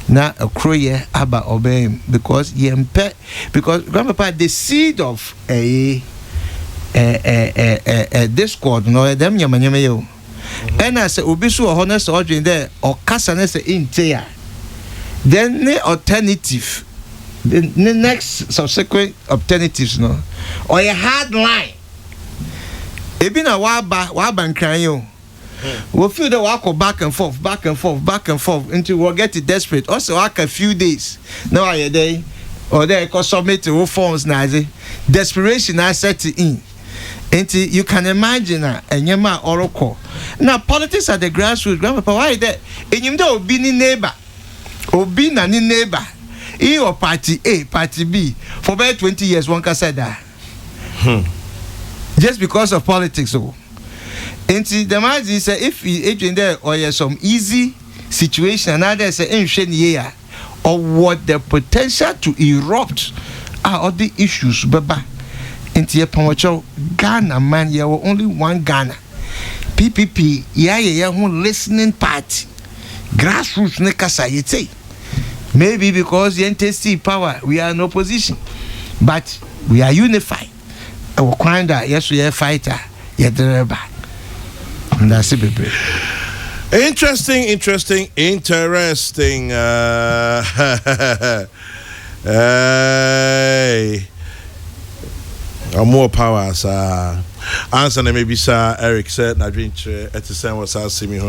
na akroye aba obem because because grandpapa the seed of a discord no them nyamanyama yo and as obi so honest ordering there or kasa na say intia then the alternative the next subsequent alternatives no or a hard line ebi na waba nkran yo we feel that we go back and forth until we get it desperate. Also, a few days. Now are you there? Or there because submit to forms now. Desperation I set in. Until you can imagine and you ma oracle. Now politics at the grassroots. Grandpa, why that? And you know, be neighbor, or be any neighbor. E or party A, party B. For about 20 years, one can say that. Just because of politics, so. And the man say if agent there or some easy situation and others say year or what the potential to erupt are all the issues baba into your pomocho Ghana man you were only one Ghana PPP one listening party grassroots nekasa yete maybe because the NTC power we are in opposition but we are unified our kind yes we are fighter yet the that's it, baby. Interesting. More power, sir. Answer maybe sir Eric said na drink at the same was asking me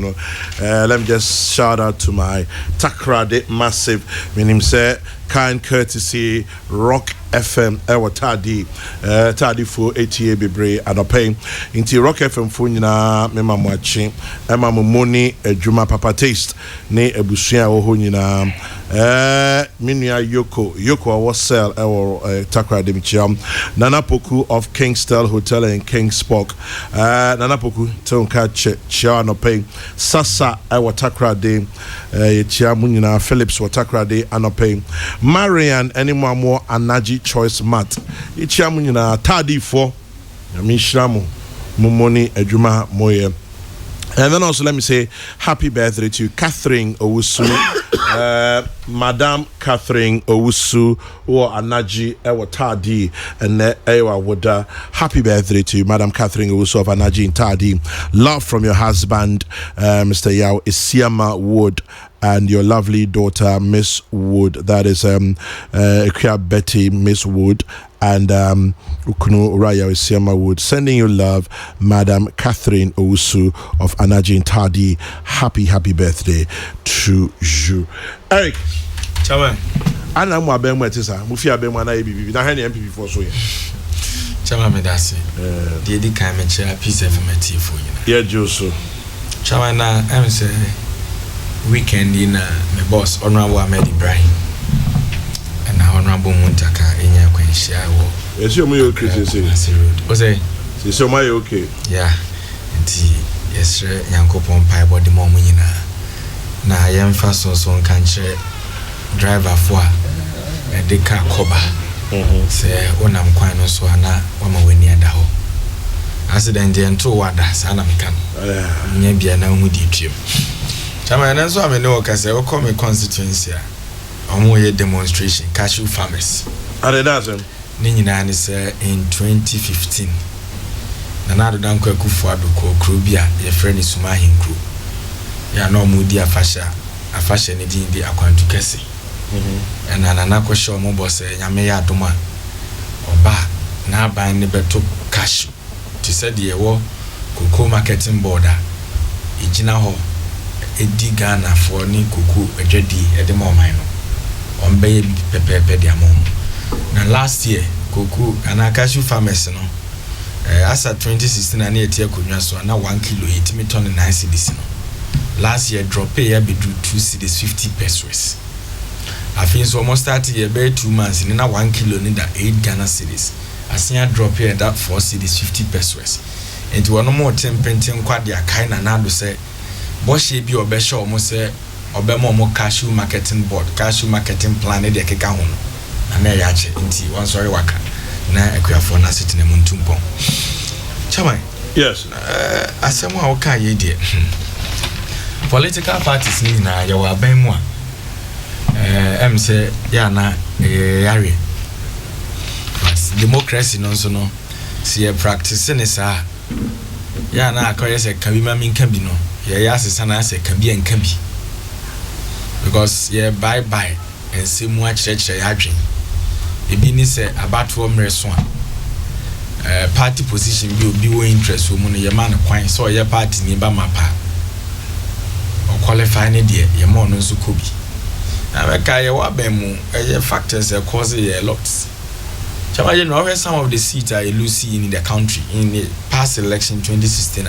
let me just shout out to my Takrade massive meaning say kind courtesy Rock FM tadi for 88 bebre anope inti Rock FM fo nyina mema mwachi ema momoni adwuma papa taste ne ebusua wo ho nyina minua yoko was sell Takrade michiam Nana Poku of Kingstel Hotel and Kingspok Nana Poku tonka chia anope sasa Takrade chia munyina Phillips Takrade anope Marian anymore more Anaji choice mat ichia munyina tadi for yamishramu mumoni adwuma moye. And then also let me say happy birthday to Catherine Owusu, Madam Catherine Owusu or Anaji Tadi and Ewa Woda. Happy birthday to Madam Catherine Owusu of Anaji in Tadi. Love from your husband, Mr. Yao Isiama Wood, and your lovely daughter, Miss Wood. That is Betty Miss Wood. And Ukunu Raya Isiama Wood, sending you love, Madam Catherine Owusu of Anaji Tadi. Happy birthday to you, Eric. Chairman, Anna mo abem wetisa, mo fi abem na EBB. Na he MPP for so ye. Chairman, me dase. The edi kan me chair peace FMT for you. Yeah, Joso. Chairman, I say weekend in my boss Honorable Ahmed Ibrahim. And Honorable Muntaka in your quenchia. Yes, you're okay. Was a so my okay. Yeah, and yes, Yankopon Pie body momina. Na yam fast on country driver for a deca coba. Say, when I'm quite no so na wama we near the hole. Accident and two wada, Sanamican. Maybe I know who did you. Chairman, and so I know because I will come a constituency. A demonstration, cashew farmers. And it doesn't. Nina is in 2015. Nanado Danko Kufuado Krubia, your friend is Sumahin crew. Ya no moody a fashion in the Aquantukesi. And Ananako show mobile say, Yamea Duma or Ba, now buying the better cashew. To say the war, Cocoa marketing border, Ijinaho, a digana for Ni Cuckoo, a jetty at the moment. On baby pepe dia mom. Now last year, Kokrokoo and cashew farmers no. As at 2016 and 8 kunwa so na 1 kilo 8 me ton 9 cedis no. Last year drop pay be do 2 cedis 50 pesos. I think so almost started here be 2 months in na 1 kilo ni da 8 Ghana cedis. asia drop here that 4 cedis 50 pesos and one more temperature quad their kind and nado say Boshi be or besho almost say Obemo cashew marketing board, cashew marketing plan, de Kekahon, and I yache inti one sorry waka. Na equia na sitting in Muntumpo. Chama, yes, as someone okay, ye dear. Political parties ni na yawa benwa. Say, yana, yari. But democracy no so no, see a practice in this. Yana, I call it a kabima min kabino. Yes, sana say can be and can be. Because bye and see more church yadring. A business about 4 restaurant. Party position will be your interest woman your man quite so your party nearby my part. Or qualifying it your mon so could be. America wabemu factors cause a lot. Imagine over some of the seats I lose in the country in the past election 2016.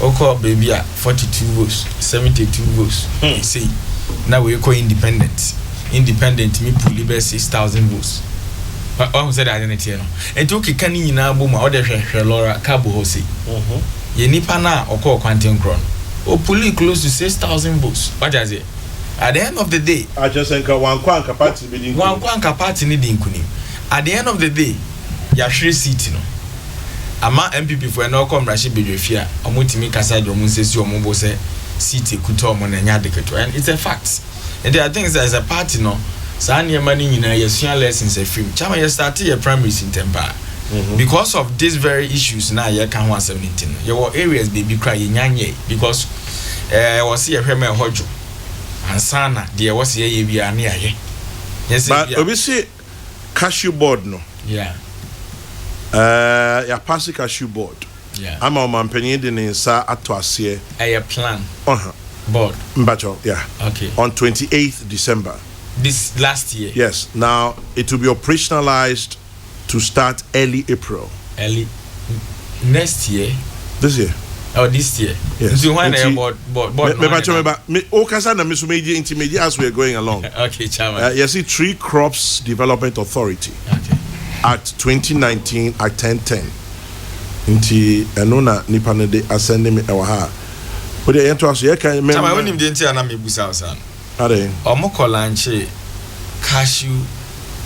Oko baby 42 votes, 72 votes. See, now we call independent. Independent me pull libe 6,000 votes. Oh, said identity no. And took a canny na boma or the Laura Cabo Hose. Ye nipa na or call Quantum Cron. Or pull close to 6,000 votes. What does it? At the end of the day, I just think one quanka party bidding one quanka party needing kunim. At the end of the day, you're free seat no. Ama MPP for no come Rashid Bedrefia, Omutimi Kasai Dromunses, your mobile say, city Kutom and Yadikato. And it's a fact. And there are things as a party no. Sanya money in a senior lessons a film. Chama you started your primaries in Tempa. Because of these very issues now you can 117. Your areas baby cry in Yanye because was here a hojo. And sana dear was here you are near here. Yes, but obviously cashew board no. Yeah. Ya pass cashew board. Yeah. I'm on my penny in sa atwasie. A plan. Board. Mbacho, yeah. Okay. On 28th December. This last year. Yes. Now it will be operationalized to start early April. Early next year. This year. Oh, this year. Yes. So when board. Me okasa na misumedi intermediate as we are going along. Okay, chairman. You see, Tree Crops Development Authority. Okay. Act 2019 Act 1010. Inti enona nipa ne de ascend me ewa. But the ento aso ye kan me. Chairman, when him dey enti ana me busa osan. Ade. Omo launch cashew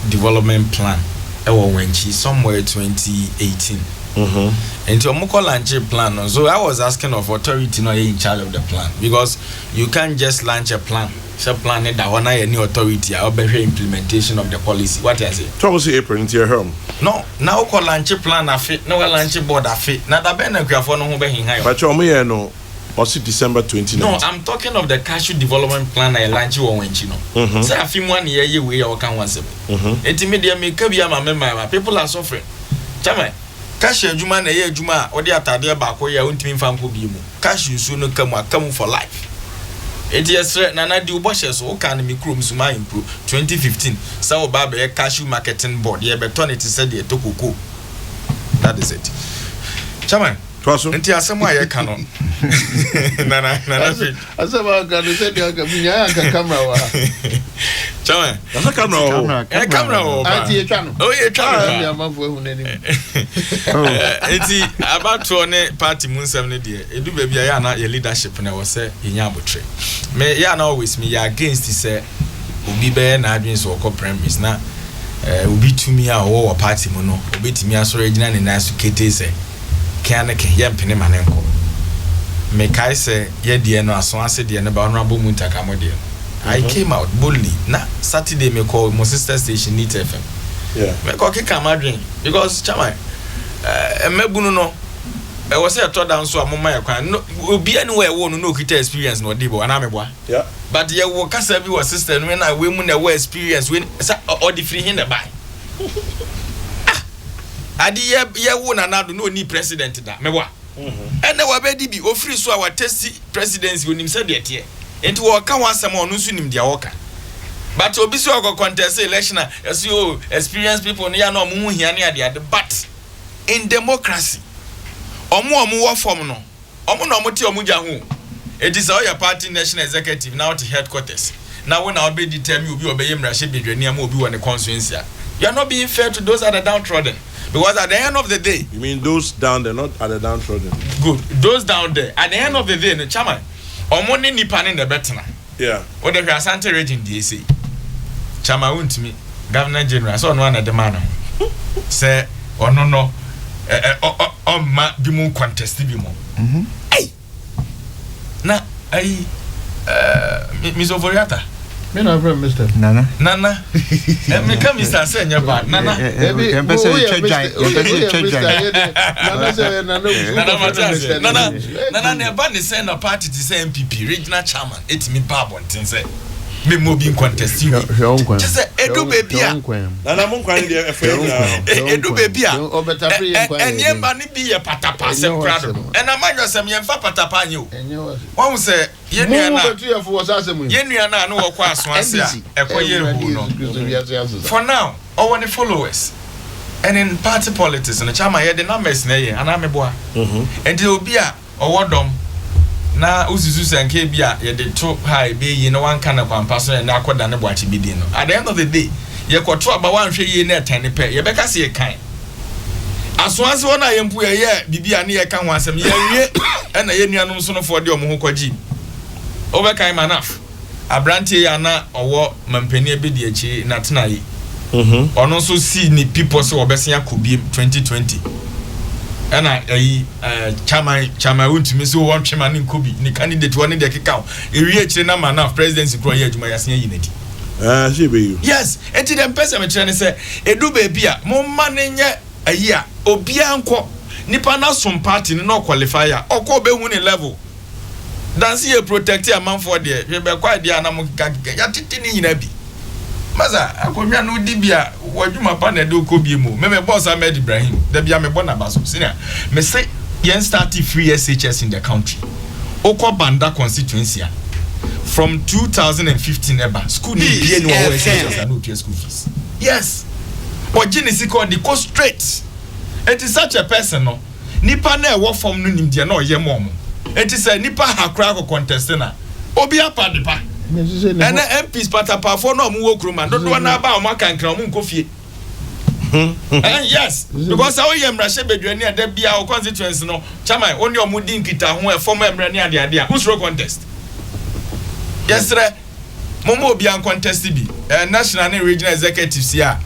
development plan ewo wenchi somewhere 2018. And to Moko launch a plan. So I was asking of authority not in charge of the plan because you can't just launch a plan. So plan it that one any authority or better implementation of the policy. What is it? So was April into your home? No, now call launch a plan a fit, no launch a board a fit. Now the benefit for no being high. But you no. Was it December 29th? No, I'm talking of the cashew development plan I launched you when you know. So a few 1 year we are can once. It's media make be a member. People are suffering. Chama. Cashew juma na ye juma odi atade ba ko ya untimi fanko bi mu cashew so no come for life it is na na di uboshe so o kan mi krom suma improve 2015 say o ba be cashew marketing board ye be turn it said the Kokrokoo. That is it. Chairman, nti asemo aye kanon na fit asema kan say dia ka binya ka camera wa Chairman, that's a camera. Camera o anti e twa no oh ye twa no amafo ehu nani enti about to ne party munsem ne de edu ba bia ya na ye leadership na wo say yenya abotre me ya na always me ya against say obi be na adwin so ko premise na obi tumi a wo party mu no obi timi asoro agina ne na so kete say kan ke yempene manenko me kai say ye de no aso ase de ne ba honorable muntaka mo de I came out boldly. Now Saturday me call my sister station Neat FM. Yeah. Me call kick my drink because chama mebuno no. I was say third down so amoma yakwan no obi anywhere wo no kita experience no dey bo ana me boa. Yeah. But ye wo kasa bi was sister no na we mu na we experience we or the free hin the buy. Adi ye wo na do no ni president da me boa. And na we be o free so our test presidency onim say de tie. It will come once more, no sooner their worker. But to be so contest election, as you experience people near no moon here near the other. But in democracy, Omo form no, Omo no moti omuja. It is all your party national executive now to headquarters. Now when I'll be determined you be obeying Rashid Bedrenia will be on the constituency. You are not being fair to those that are downtrodden. Because at the end of the day, you mean those down there, not at the downtrodden. Good. Those down there. At the end of the day, no chairman. Omoni nipa in the betna. Yeah. What the Asante region DC. Chairman won't me. Governor General. So no one at the man. Say or no. Ma bimu contest bimu. Hey. Na Miss Ovoriata. Me na friend Mr. Nana. Me come Mr. Say nya bad. Nana. Nana ne ba ne say na party to say MPP regional chairman. Etimi babo ntin say. Me mo bi contest you. Just say Edu baby a. Nana mo kwan dey Edu baby a. Enye ma ni bi ye patapa sem krado. Ena manyo sem ye mfa patapa anyo. Won say ye nua na no wo kwa aso ase a ekoye hu no. For now, all the followers and in party politics and the chairman ye the numbers na ye ana meboa. Enti obi a owodom na ususu senke bia ye de to high be yi no one kind of kwampa na akoda ne boachi bidin no. At the end of the day, ye kwoto aba wan hwe yi na etane pe ye beka se ye kan. Asoanse wona ye mpu ye bibia ne ye kan ho asem ye wie na ye nuanom so no fo de omo ho kwaji. Obekan manaf abrantie ya na owo mampani ebedi achi na tena yi ono so see ni people so obesia kobiem 2020 ana chama untimi so won twema ni kobi ni candidate woni de keka ewie achi na manaf presidency kro ye adwuma yasen yi nadi she be you yes enti dem person me kire ne say edu ba bia mo ma ne nye ayi a obia nko nipa na som party ni no qualify a okọ be hu ni level dansi ye protect a man for there we be kwa dia na mo ya titi ni nyina bi maza akonwa no di bia wadwuma pa na de okobi mu me boss Ahmed Ibrahim da bia me bona baso senior me say yen start free SHS in the country okọ banda constituency from 2015 eba school ni bia no SHS and no school fees yes ojinisi ko the go straight it is such a person no nipa na e wo form no nim dia na oye mom enti say nipa hakra ko contest na obi apa de pa and MPs patapa for no mu wo kroma do na ba o makankra o mu nkofie yes because how you mrashe bedwani ada bia o constituency no chairman only o mu din kita ho e form emrani ade a who's contest yes sir momo obi an contest bi national and regional executives here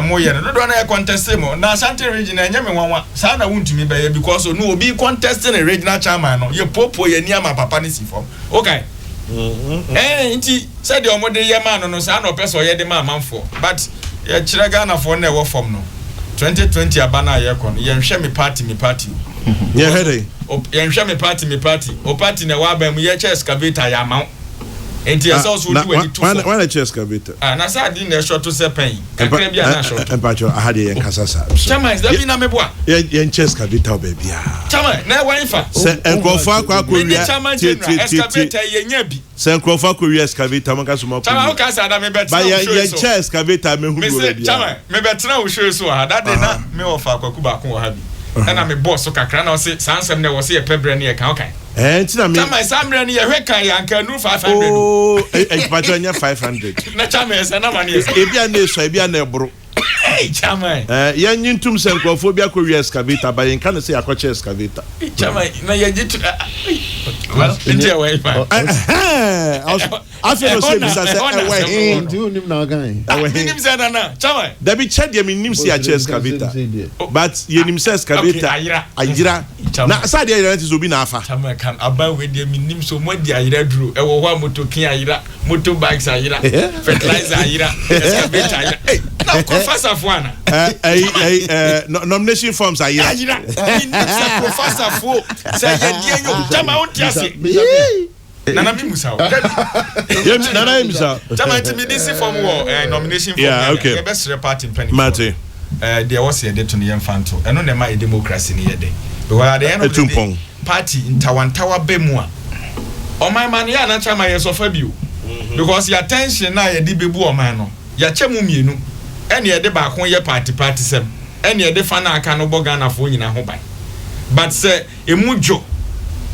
mo ye no do na contest mo na Asante region enye me wanwa sa na wuntumi be because no obi contesting a regional chairman no ye popo ye niama papa ni si form okay nti said the omode ye man no sa na opeso ye de man for but ye kire Ghana for na e wo form no 2020 abana ye kon ye nhwe me party ye hede ye nhwe me party o party na wa ba mu ye che excavator ya ma enti eso so do we to why the chess excavator na sa di na short to say pen kakra bia na short empacho ahade ye kasasa chairman da bi na meboa ye chess excavator ba bia chairman na wa infa se enkrofo akwa wia excavator ye nya bi se enkrofo akwa wia excavator man ka so ma ko chairman o ka sa da me betra ba ye chess excavator me hu do bia chairman me betra wo hwe so ha da de na me ofa akwaku ba ko ha bi na me boss so kakra na o se sansem na wo se ye pebre na ye kan okay tina me chama samre ni ye hweka ya nka nu 500 oh pato nya 500 na chama esa na mani esa ebia na eso ebia na ebro chama ye nyintum se nkrofo bia ko wi excavator ba ye nka na se yakoche excavator chama na ye jitu well ntia we fa after no se bisa se ewe ndu nim na gan nim se na chama da bi che de mi nim se yache excavator but ye nim se excavator ayira na sa de ayira nti so bi na afa chama kan aba we de mi nim so mo de ayira duro e wo ho motokin ayira motorbikes ayira fertilizer ayira excavator ayira na professor fuana nomination forms ayira ni se professor fu se ye die yo chama on tiase nana mi musa nana mi musa chama intimidation form wo nomination form yeah okay e be sere party penny mate there was a to the infanto eno na ma democracy ni ye de because at the end of the day party ntawantawa bemu a o man man ya na chama ye so fa biu because your attention na ye di bebu o man no ya chemu mienu ene ye de ba kon ye party sem ene ye de fa na aka no boga na fo nyina ho ban but say emudjo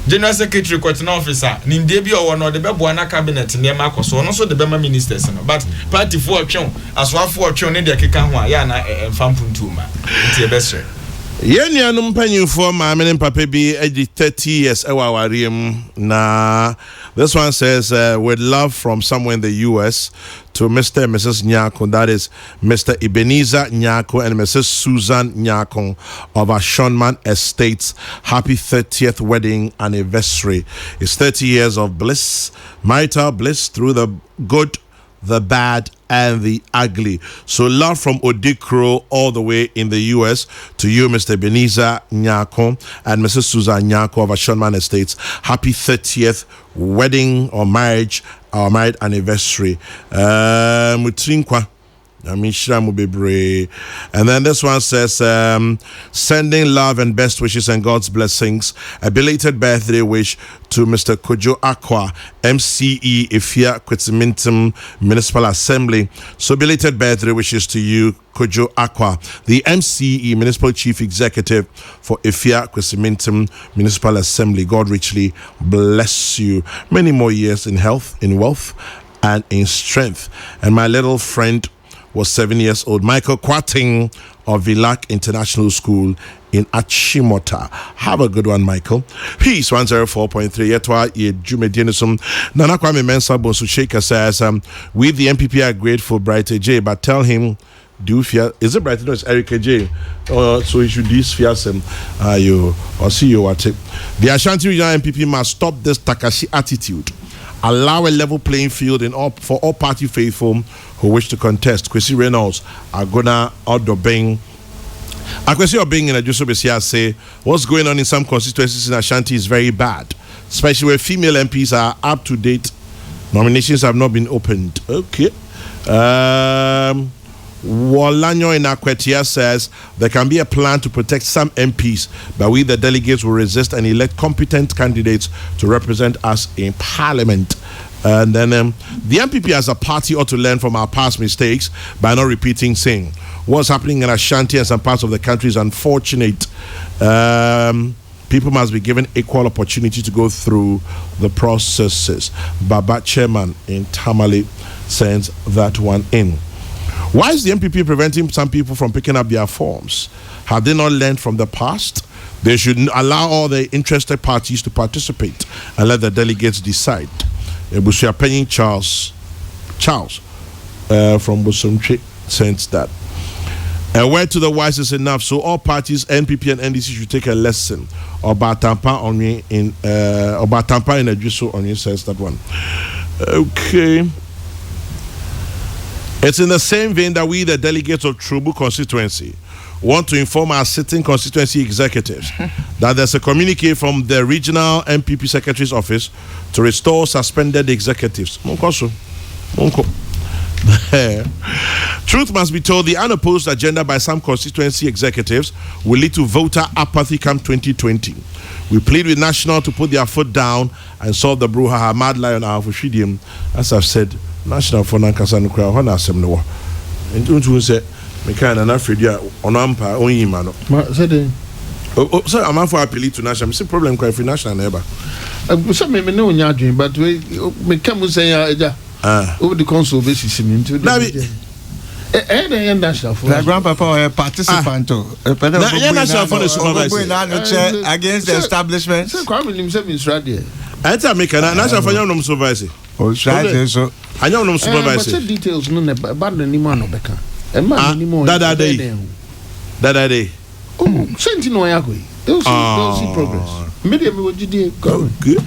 General Secretary Quatina officer, Nindebi or one of the Babuana cabinet in the Marcos, or also the Bema ministers, but party for a chon, as well for a chon in the Kikanwa, Yana and Fampuntuma. It's your best friend. Yenya numpanyin for my men papa be 30 years na this one says with love from somewhere in the US to Mr. and Mrs. Nyako, that is Mr. Ebenezer Nyako and Mrs. Susan Nyako of Ashonman Estates. Happy 30th wedding anniversary. It's 30 years of bliss, marital bliss through the good, the bad, and the ugly. So love from Odikro all the way in the US to you, Mr. Ebenezer Nyako and Mrs. Susan Nyako of Ashonman Estates. Happy 30th wedding or marriage, our married anniversary. Mutrinkwa. And then this one says, sending love and best wishes and God's blessings. A belated birthday wish to Mr. Kojo Akwa, MCE Ifia Kwetimintum Municipal Assembly. So belated birthday wishes to you, Kojo Akwa, the MCE Municipal Chief Executive for Ifia Kwetimintum Municipal Assembly. God richly bless you. Many more years in health, in wealth, and in strength. And my little friend was 7 years old, Michael Kwating of Vilak International School in Achimota. Have a good one, Michael. Peace 104.3. Yetwa ye Jumedianism. Nana Kwame Mensah Bonsu Shaker says, we the MPP are grateful, Brighter J, but tell him, do fear. Is it Brighter? No, it's Erica J. So he should fear some. You or see you at it. The Ashanti Regional MPP must stop this Takashi attitude. Allow a level playing field for all party faithful who wish to contest. Kwesi Reynolds, Agona Odobeng. Akwesi Obeng in Ajuso say, what's going on in some constituencies in Ashanti is very bad, especially where female MPs are up to date. Nominations have not been opened. Okay. Walanyo in Akwetia says there can be a plan to protect some MPs, but we the delegates will resist and elect competent candidates to represent us in Parliament. And then the MPP as a party ought to learn from our past mistakes by not repeating saying what's happening in Ashanti and some parts of the country is unfortunate. People must be given equal opportunity to go through the processes. Baba Chairman in Tamale sends that one in. Why is the MPP preventing some people from picking up their forms? Have they not learned from the past? They should allow all the interested parties to participate and let the delegates decide. Ebusia Penny Charles from Busumche sends that. A word to the wise is enough. So all parties, NPP and NDC, should take a lesson. Obatampa on me in Obatampa in Ajuso on me says that one. Okay. It's in the same vein that we, the delegates of Trubu constituency, want to inform our sitting constituency executives that there's a communique from the regional MPP secretary's office to restore suspended executives. Truth must be told, the unopposed agenda by some constituency executives will lead to voter apathy come 2020. We plead with National to put their foot down and solve the brouhaha. Mad Lion Afushidium, as I've said, National for Nankasa Nukra, Hona Semno. And don't you say, Mekan and Afridia on Ampa, only Mano. Oh, so I'm for appeal to National. It's a problem quite for National neighbor. Some may know Yadrin, but we come say, over the console basis into the national for the grandpapa or a participant national for the supervisor against the establishment. So, Kwame himself is right there. I tell me, can I national for your supervisor? Oh, so I know no supervisor. But details no about the Nimano Becca. And man anymore. That day. Oh, Sentinel Yagui. Those see progress. Medium would you go good.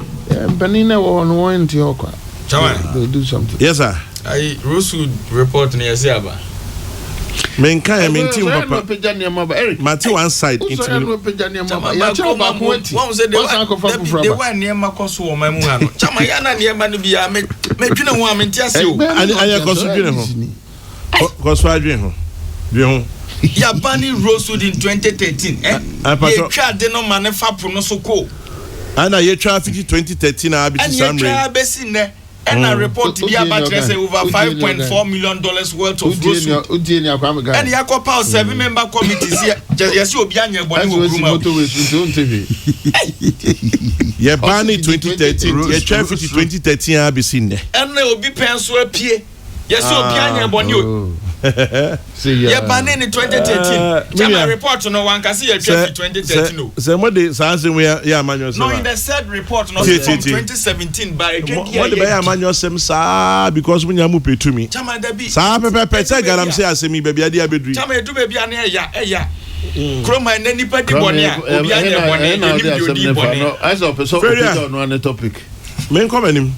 Benina on one to your car. They'll do something. Yes, sir. I Rosewood report near Siaba. Menka team papa. Mati one side into the one near Makoso or Mamuano. Chamayana near Manubia, Medina woman, Tiasio. I am considering him. Yabani Rosewood in 2013. I tried the no manufacturer no so cool. And I traffic 2013. I be some And a report to be about say over $5.4 million worth of roads. And Yakopa 7 member committees here. Yes, you'll be on your body. Yeah, Barney 2013. Yeah, 2013. I'll be seen there. And there will be pencil up here. Yes, you'll be on your body. Yeah, Barney in 2013. Jama report no one can see a 2013. So what they say we are manual. No, in the said report no from 2017 by what the buy manual sem sa because when you move to me. Jama debi. Sa pepe say garam say asemi baby ade abedru. Jama edu baby ane eya. Kroma na nipa di bone a obi ane bone ni di bone. I saw person on one topic. Men come anim.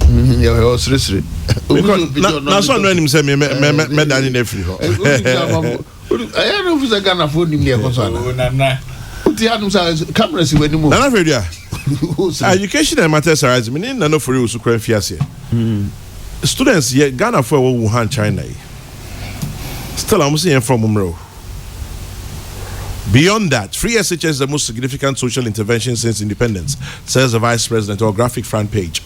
Yeah, seriously. Na so no anim say me dani na free ho. I don't know if Ghana phone him near concern. Oh na. Uti anu sa cameras we ni mo. Na Fredia. Education and matters arise me na no for you so kran fiase. Students here Ghana for Wuhan China. Still I'm seeing from Umro. Beyond that, free SHS is the most significant social intervention since independence, says the Vice President, or graphic front page.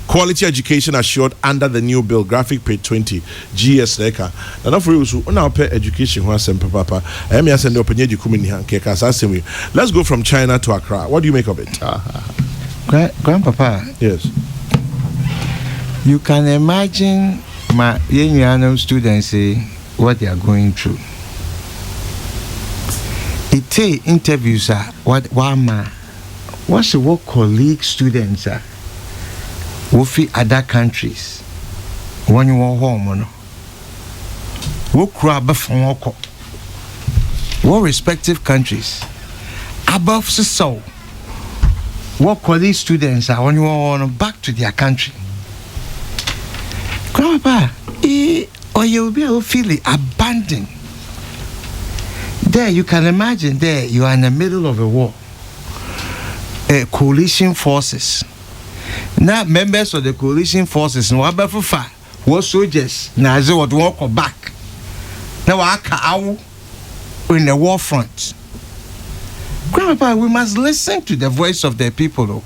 Quality education assured under the new bill, graphic page 20, GS Leka. Now, for you, now pay education, papa. Let's go from China to Accra. What do you make of it? Grandpapa. Yes. You can imagine my young students say what they are going through. It interviews are what what's the work colleague students are wofi other countries when you want home no wo kura befon woko what respective countries above so what colleague students are when you want back to their country grandpa or you'll be able to feel abandoned. There, you can imagine there, you are in the middle of a war. Coalition forces. Now, members of the coalition forces, no abafufa, were soldiers, now they would walk back. Now, I in the war front. Grandpa, we must listen to the voice of the people, though.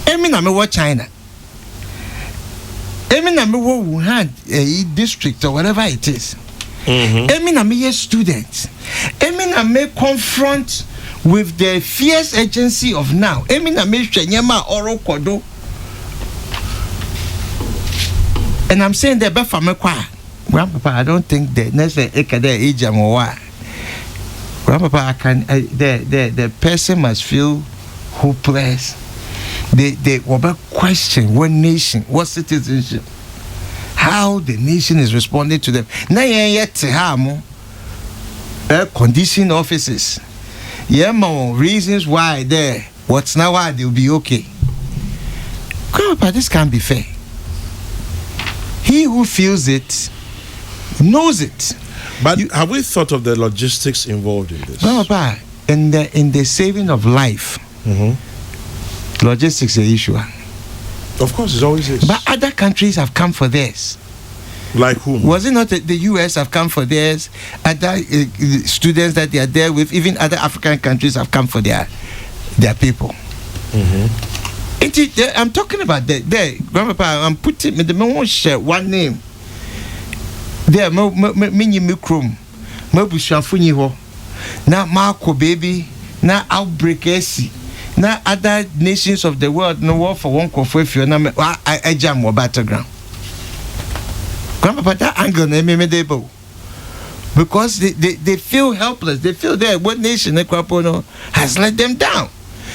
I mean, China. I mean, Wuhan district or whatever it is. I mean, a student. I mean, I may confront with the fierce agency of now. I mean, I may shenyama oro kodo. And I'm saying that for me, Grandpapa, I don't think that necessarily age or Grandpapa, I can. The person must feel hopeless. They will question what nation, what citizenship. How the nation is responding to them. Now, yet condition officers. Yeah, more reasons why there. What's now why they'll be okay. Grandpa, this can't be fair. He who feels it knows it. But have we thought of the logistics involved in this? Grandpa, in the saving of life, logistics is the issue. Of course, it always is. But other countries have come for theirs. Like whom? Was it not the US have come for theirs? Other students that they are there with, even other African countries have come for their people. I'm talking about there, Grandpapa. I'm putting the man share one name. There, me chrome, me bushafunyi ho. Na Marco baby, na outbreak esi. Now other nations of the world no war for one coffee if you know I jam more battleground. Grandpapa, that angle me because they feel helpless. They feel that what nation has let them down.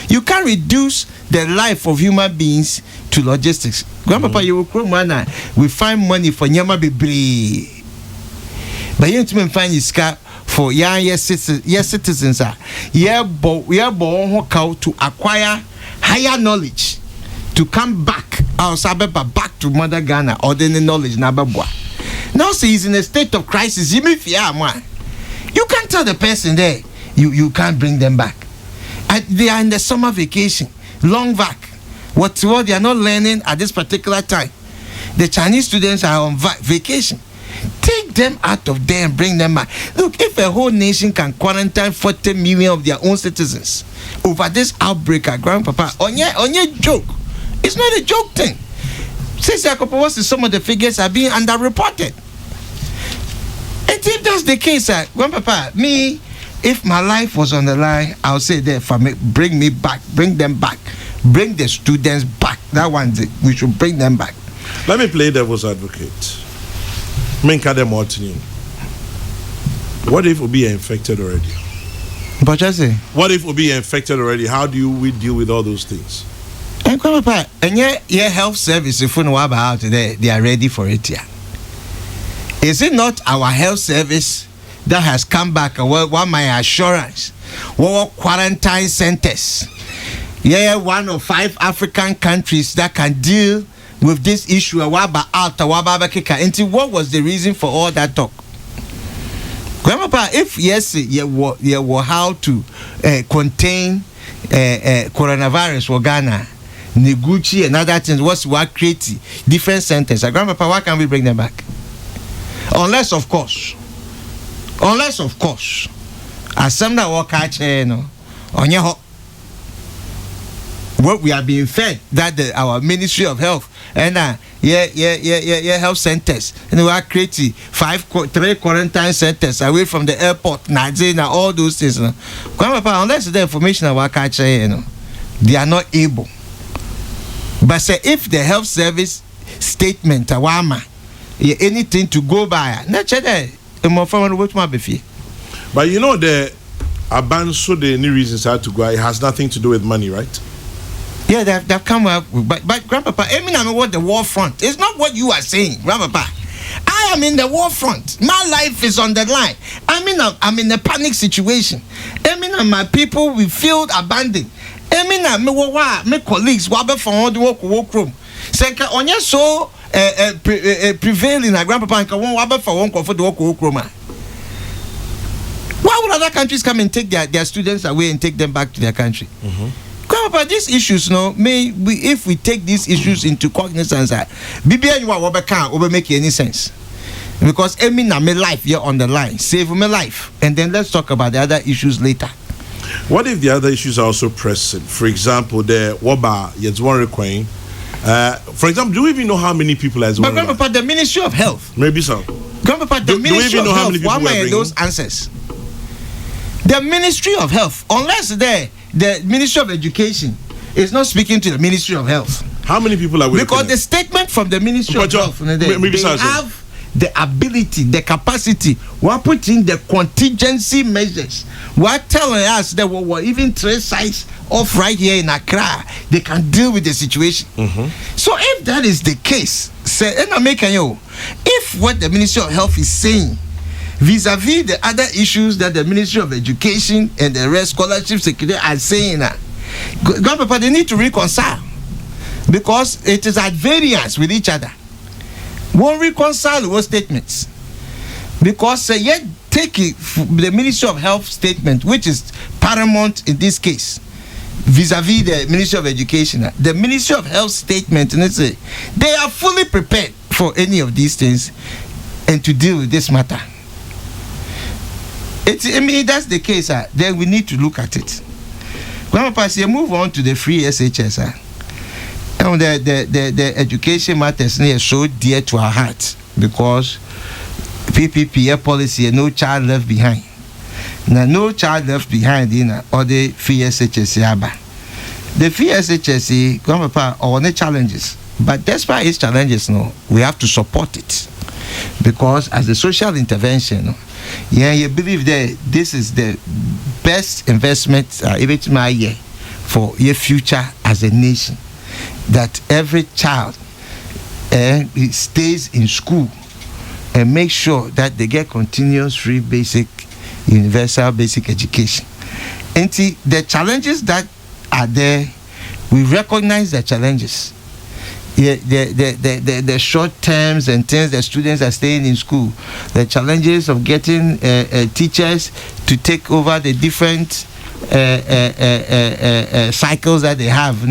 You can't reduce the life of human beings to logistics. Grandpapa, you will come man. We find money for nyama bebre. But you need to find your scar for yes citizens are born to acquire higher knowledge to come back back to Mother Ghana or the knowledge nababwa. Now see he's in a state of crisis. You can't tell the person there you can't bring them back. They are in the summer vacation, long vac. What they are not learning at this particular time. The Chinese students are on vacation. Take them out of there and bring them back. Look, if a whole nation can quarantine 40 million of their own citizens over this outbreak, Grandpapa, on your joke, it's not a joke thing. Since what's some of the figures are being underreported. And if that's the case, Grandpapa, me, if my life was on the line, I'll say there for me, bring me back, bring them back, bring the students back. That one, we should bring them back. Let me play devil's advocate. What if we'll be infected already? But just say, what if we'll be infected already? How do we deal with all those things? And Grandpapa, and your health service, if we know about today, they are ready for it here. Is it not our health service that has come back? What my assurance? What quarantine centers? Yeah, 1 of 5 African countries that can deal with this issue. What was the reason for all that talk? Grandpapa, if yes, you were how to contain coronavirus for Ghana, Neguchi and other things, what create different centers? Grandpapa, why can't we bring them back? Unless of course, as some that walk catch on your what we are being fed that our Ministry of Health and health centers and we are creating 3 quarantine centers away from the airport, Nigeria, all those things. Grandpapa, unless the information about catch they are not able. But say if the health service statement anything to go by, but you know the Abanso, the new reasons had to go, it has nothing to do with money, right? Yeah, they've come up with, but Grandpapa, I mean what the war front. It's not what you are saying, Grandpapa. I am in the war front. My life is on the line. I'm in a panic situation. My people, we feel abandoned. My colleagues, from the work room. So prevailing, Grandpapa, and for the work room. Why would other countries come and take their students away and take them back to their country? Grandpapa, these issues, if we take these issues into cognizance, BBN will make any sense. Because my life here on the line, save my life, and then let's talk about the other issues later. What if the other issues are also pressing? For example, the Waba, yes, one requiring. For example, do we even know how many people as well? But Grandpapa, the Ministry of Health. Maybe so. Grandpapa, the Ministry of Health. What are those answers? The Ministry of Health, unless the Ministry of Education is not speaking to the Ministry of Health. How many people are we? Because the statement from the Ministry of Health, they have the ability, the capacity. We're putting the contingency measures. We're telling us that we're even 3 sites off right here in Accra. They can deal with the situation. So if that is the case, say, if what the Ministry of Health is saying vis-a-vis the other issues that the Ministry of Education and the rest scholarship secretary are saying, Grandpapa, they need to reconcile because it is at variance with each other. Won't reconcile those statements because yet take the Ministry of Health statement, which is paramount in this case, vis-a-vis the Ministry of Education. The Ministry of Health statement, and say they are fully prepared for any of these things and to deal with this matter. If that's the case, then we need to look at it. Grandpapa, say move on to the free SHS. The education matters are so dear to our hearts because PPP policy, no child left behind. Now, no child left behind in or the free SHS. The free SHS, Grandpapa, are the challenges. But despite its challenges, we have to support it because as a social intervention, you believe that this is the best investment even to my year for your future as a nation. That every child stays in school and make sure that they get continuous free basic universal basic education. And see the challenges that are there, we recognize the challenges. The short terms and things that students are staying in school, the challenges of getting teachers to take over the different cycles that they have.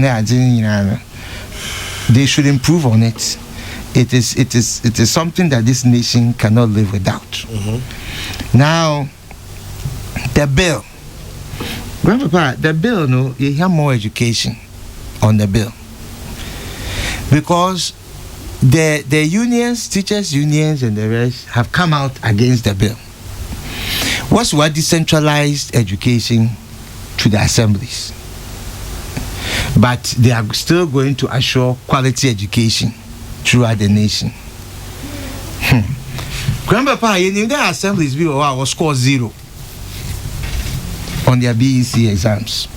They should improve on it. It is something that this nation cannot live without. Now, the bill, Grandpapa, the bill, you have more education on the bill. Because the unions, teachers unions and the rest have come out against the bill. What decentralized education to the assemblies, but they are still going to assure quality education throughout the nation. Grandpapa, in the assemblies, we will score 0 on their BEC exams.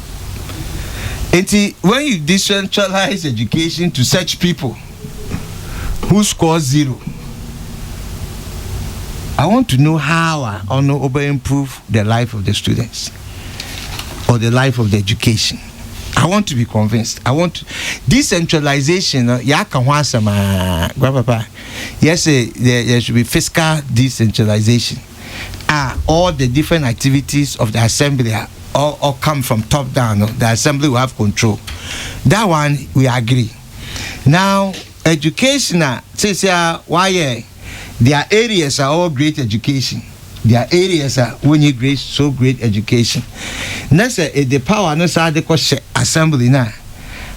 And when you decentralize education to such people who score 0, I want to know how I will improve the life of the students or the life of the education. I want to be convinced. I want decentralization. Grandpapa, yes, there should be fiscal decentralization. All the different activities of the assembly all come from top down. The assembly will have control. That one we agree. Now, education, why? Their areas are all great education. Their areas are when you great, so great education. Next, the power no the assembly now.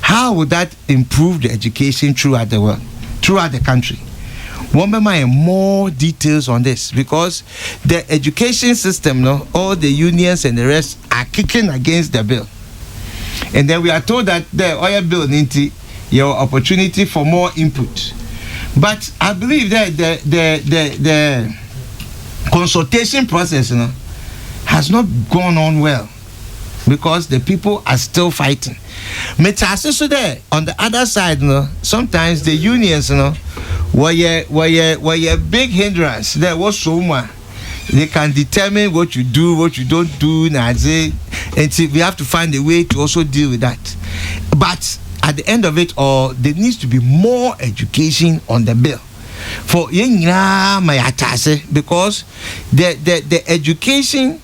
How would that improve the education throughout the world, throughout the country? One by more details on this, because the education system, all the unions and the rest are kicking against the bill, and then we are told that the oil bill needs your opportunity for more input. But I believe that the consultation process has not gone on well, because the people are still fighting. So there, on the other side, sometimes the unions were a big hindrance. There was so much. They can determine what you do, what you don't do, and we have to find a way to also deal with that. But at the end of it all, there needs to be more education on the bill for because the education,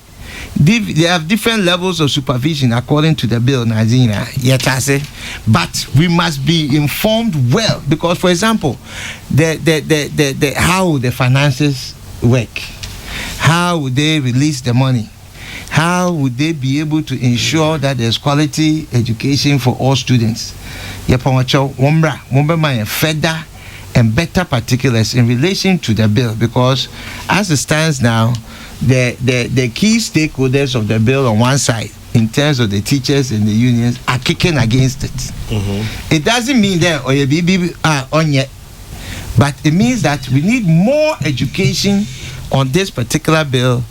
they have different levels of supervision according to the bill, but we must be informed well, because for example, the how the finances work, how would they release the money, how would they be able to ensure that there's quality education for all students? Further and better particulars in relation to the bill, because as it stands now, the key stakeholders of the bill on one side, in terms of the teachers and the unions, are kicking against it. Mm-hmm. It doesn't mean that on yet, but it means that we need more education on this particular bill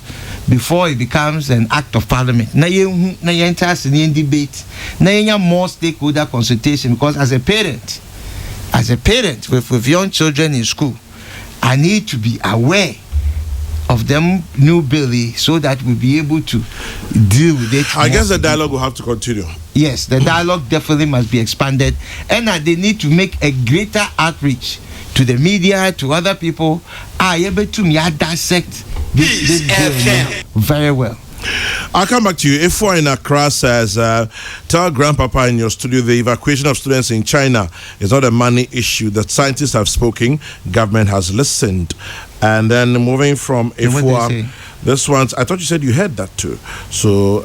before it becomes an act of parliament. Na debate, more stakeholder consultation, because as a parent with young children in school, I need to be aware of them new bill so that we'll be able to deal with it. I guess the dialogue will have to continue. Yes, the dialogue definitely must be expanded, and they need to make a greater outreach to the media, to other people, are able to dissect this very well. I'll come back to you. If in Accra says, tell Grandpapa in your studio, the evacuation of students in China is not a money issue. The scientists have spoken, government has listened. And then moving from Ifua, this one's, I thought you said you heard that too. So,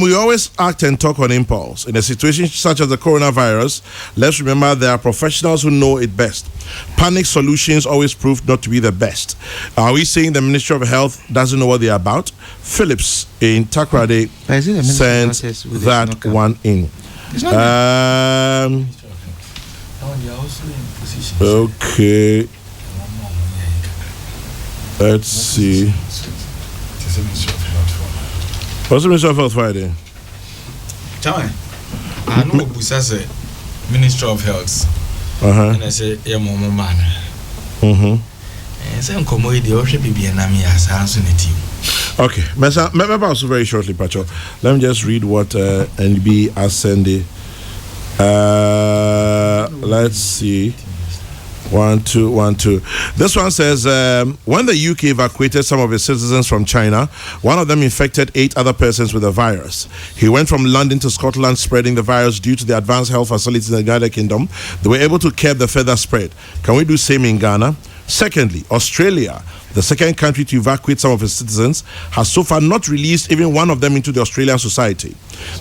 we always act and talk on impulse. In a situation such as the coronavirus, let's remember there are professionals who know it best. Panic solutions always prove not to be the best. Are we saying the Ministry of Health doesn't know what they're about? Phillips in Takrade sent that one in. Okay. Let's see. What's the Ministry of Health Friday? I know Busase, Ministry of Health. And I say, yeah, Momo man. And some commodity or should be an army as answering it. Okay, maybe also very shortly, Pacho. Let me just read what NB has sent. Let's see. 1, 2, 1, 2. This one says, when the UK evacuated some of its citizens from China, one of them infected 8 other persons with the virus. He went from London to Scotland spreading the virus due to the advanced health facilities in the United Kingdom. They were able to curb the further spread. Can we do same in Ghana? Secondly, Australia, the second country to evacuate some of its citizens, has so far not released even one of them into the Australian society.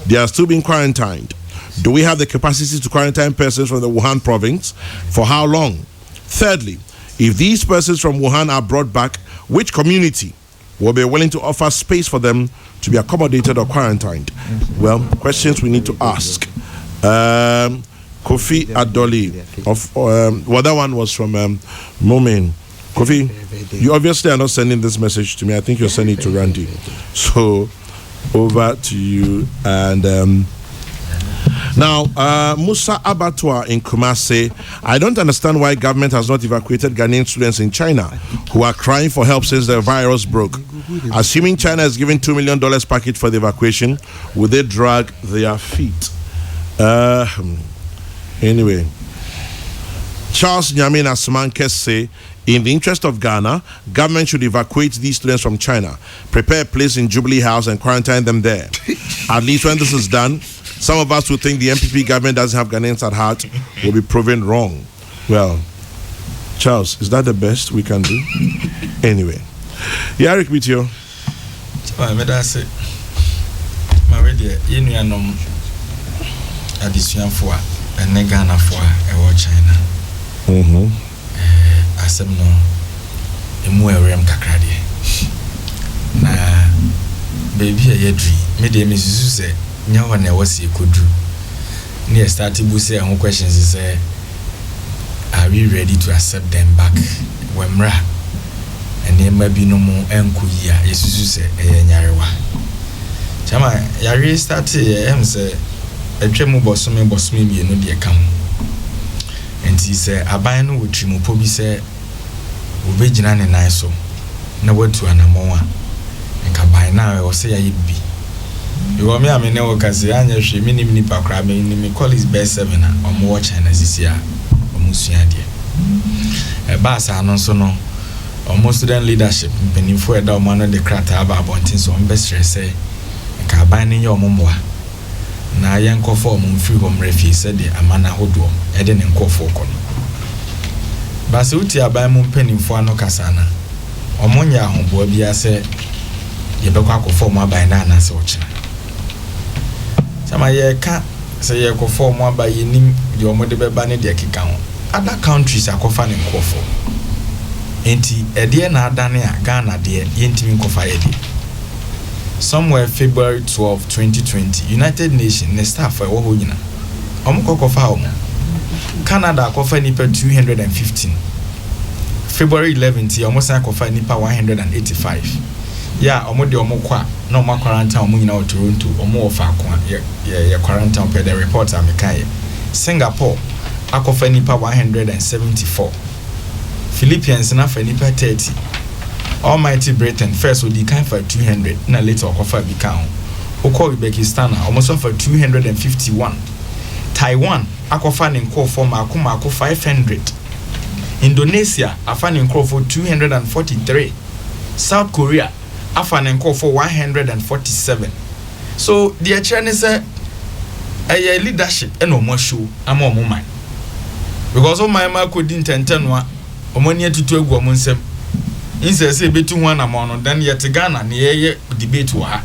They are still being quarantined. Do we have the capacity to quarantine persons from the Wuhan province? For how long? Thirdly, if these persons from Wuhan are brought back, which community will be willing to offer space for them to be accommodated or quarantined? Well, questions we need to ask. Kofi Adoli that one was from Momin. Kofi, you obviously are not sending this message to me. I think you're sending it to Randy. So over to you. And now Musa Abattoir in Kumasi. I don't understand why government has not evacuated Ghanaian students in China who are crying for help since the virus broke. Assuming China is giving $2 million package for the evacuation, would they drag their feet? Anyway, Charles Nyamin Asman say, in the interest of Ghana, government should evacuate these students from China, prepare a place in Jubilee House and quarantine them there. At least when this is done, some of us who think the MPP government doesn't have Ghanaians at heart will be proven wrong. Well, Charles, is that the best we can do? Anyway, Eric, with you. That's it. My radio, addition for a Ghana for a China. Asem no emu ewrem kakrade na baby a yedri me de me susu se nya wa na wasi kodru ne start bu say ho questions say are we ready to accept them back wemra ene ma bi no mu enku yi a yesusu se nyarewa chama yare start say atwemu bosome mi no de kam enti say aban no wotri mu po bi say obejina ne nan so na watu anamon a nka by now o say ya bi you me am ne wo kase anya hwe minim ni pakra me ni me colleagues best 7 na omo watch na sisi a omo sua de e ba sa no so no omo student leadership benifo e da omo no de krata aba abontin so on best stress say nka ban ne ye omo moa na yen kofo omo mfiri hom refi se de amana hodo e de ne nkofo kono basi uti aban mu mpanimfo ano kasana omonya ahoboa bia se yebekwa akofo mu aban na na se ochina sama ye ka se ye kofo mu aban yenim de omode beba ne de keka ho other countries akofa ne nkofo enti ede na adane a Ghana de yentimi nkofa ye de somewhere February 12 2020 United Nations ne staff e wo ho nyina omokokofa omo Canada kofa nipa 215 February 11th almost kofa nipa 185 yeah omo de omo kwa na omo quarantine omo nyina o Toronto omo ofa kwa ya quarantine per the report amekaye Singapore akofa nipa 174 Philippines na fa nipa 30 Almighty Britain first with the kind for 200 na later akofa bika ho Uzbekistan almost for 251 Taiwan akofa ne nkofo makoma 500 Indonesia afa ne nkofo 243 South Korea afa ne nkofo 147 so the actually say a leadership and omo show ama omo man because o man ma ko di ntentenwa omo ne tutu egu omo nsem inse say betu ho na mo no then yet Ghana ne ye debate wa ha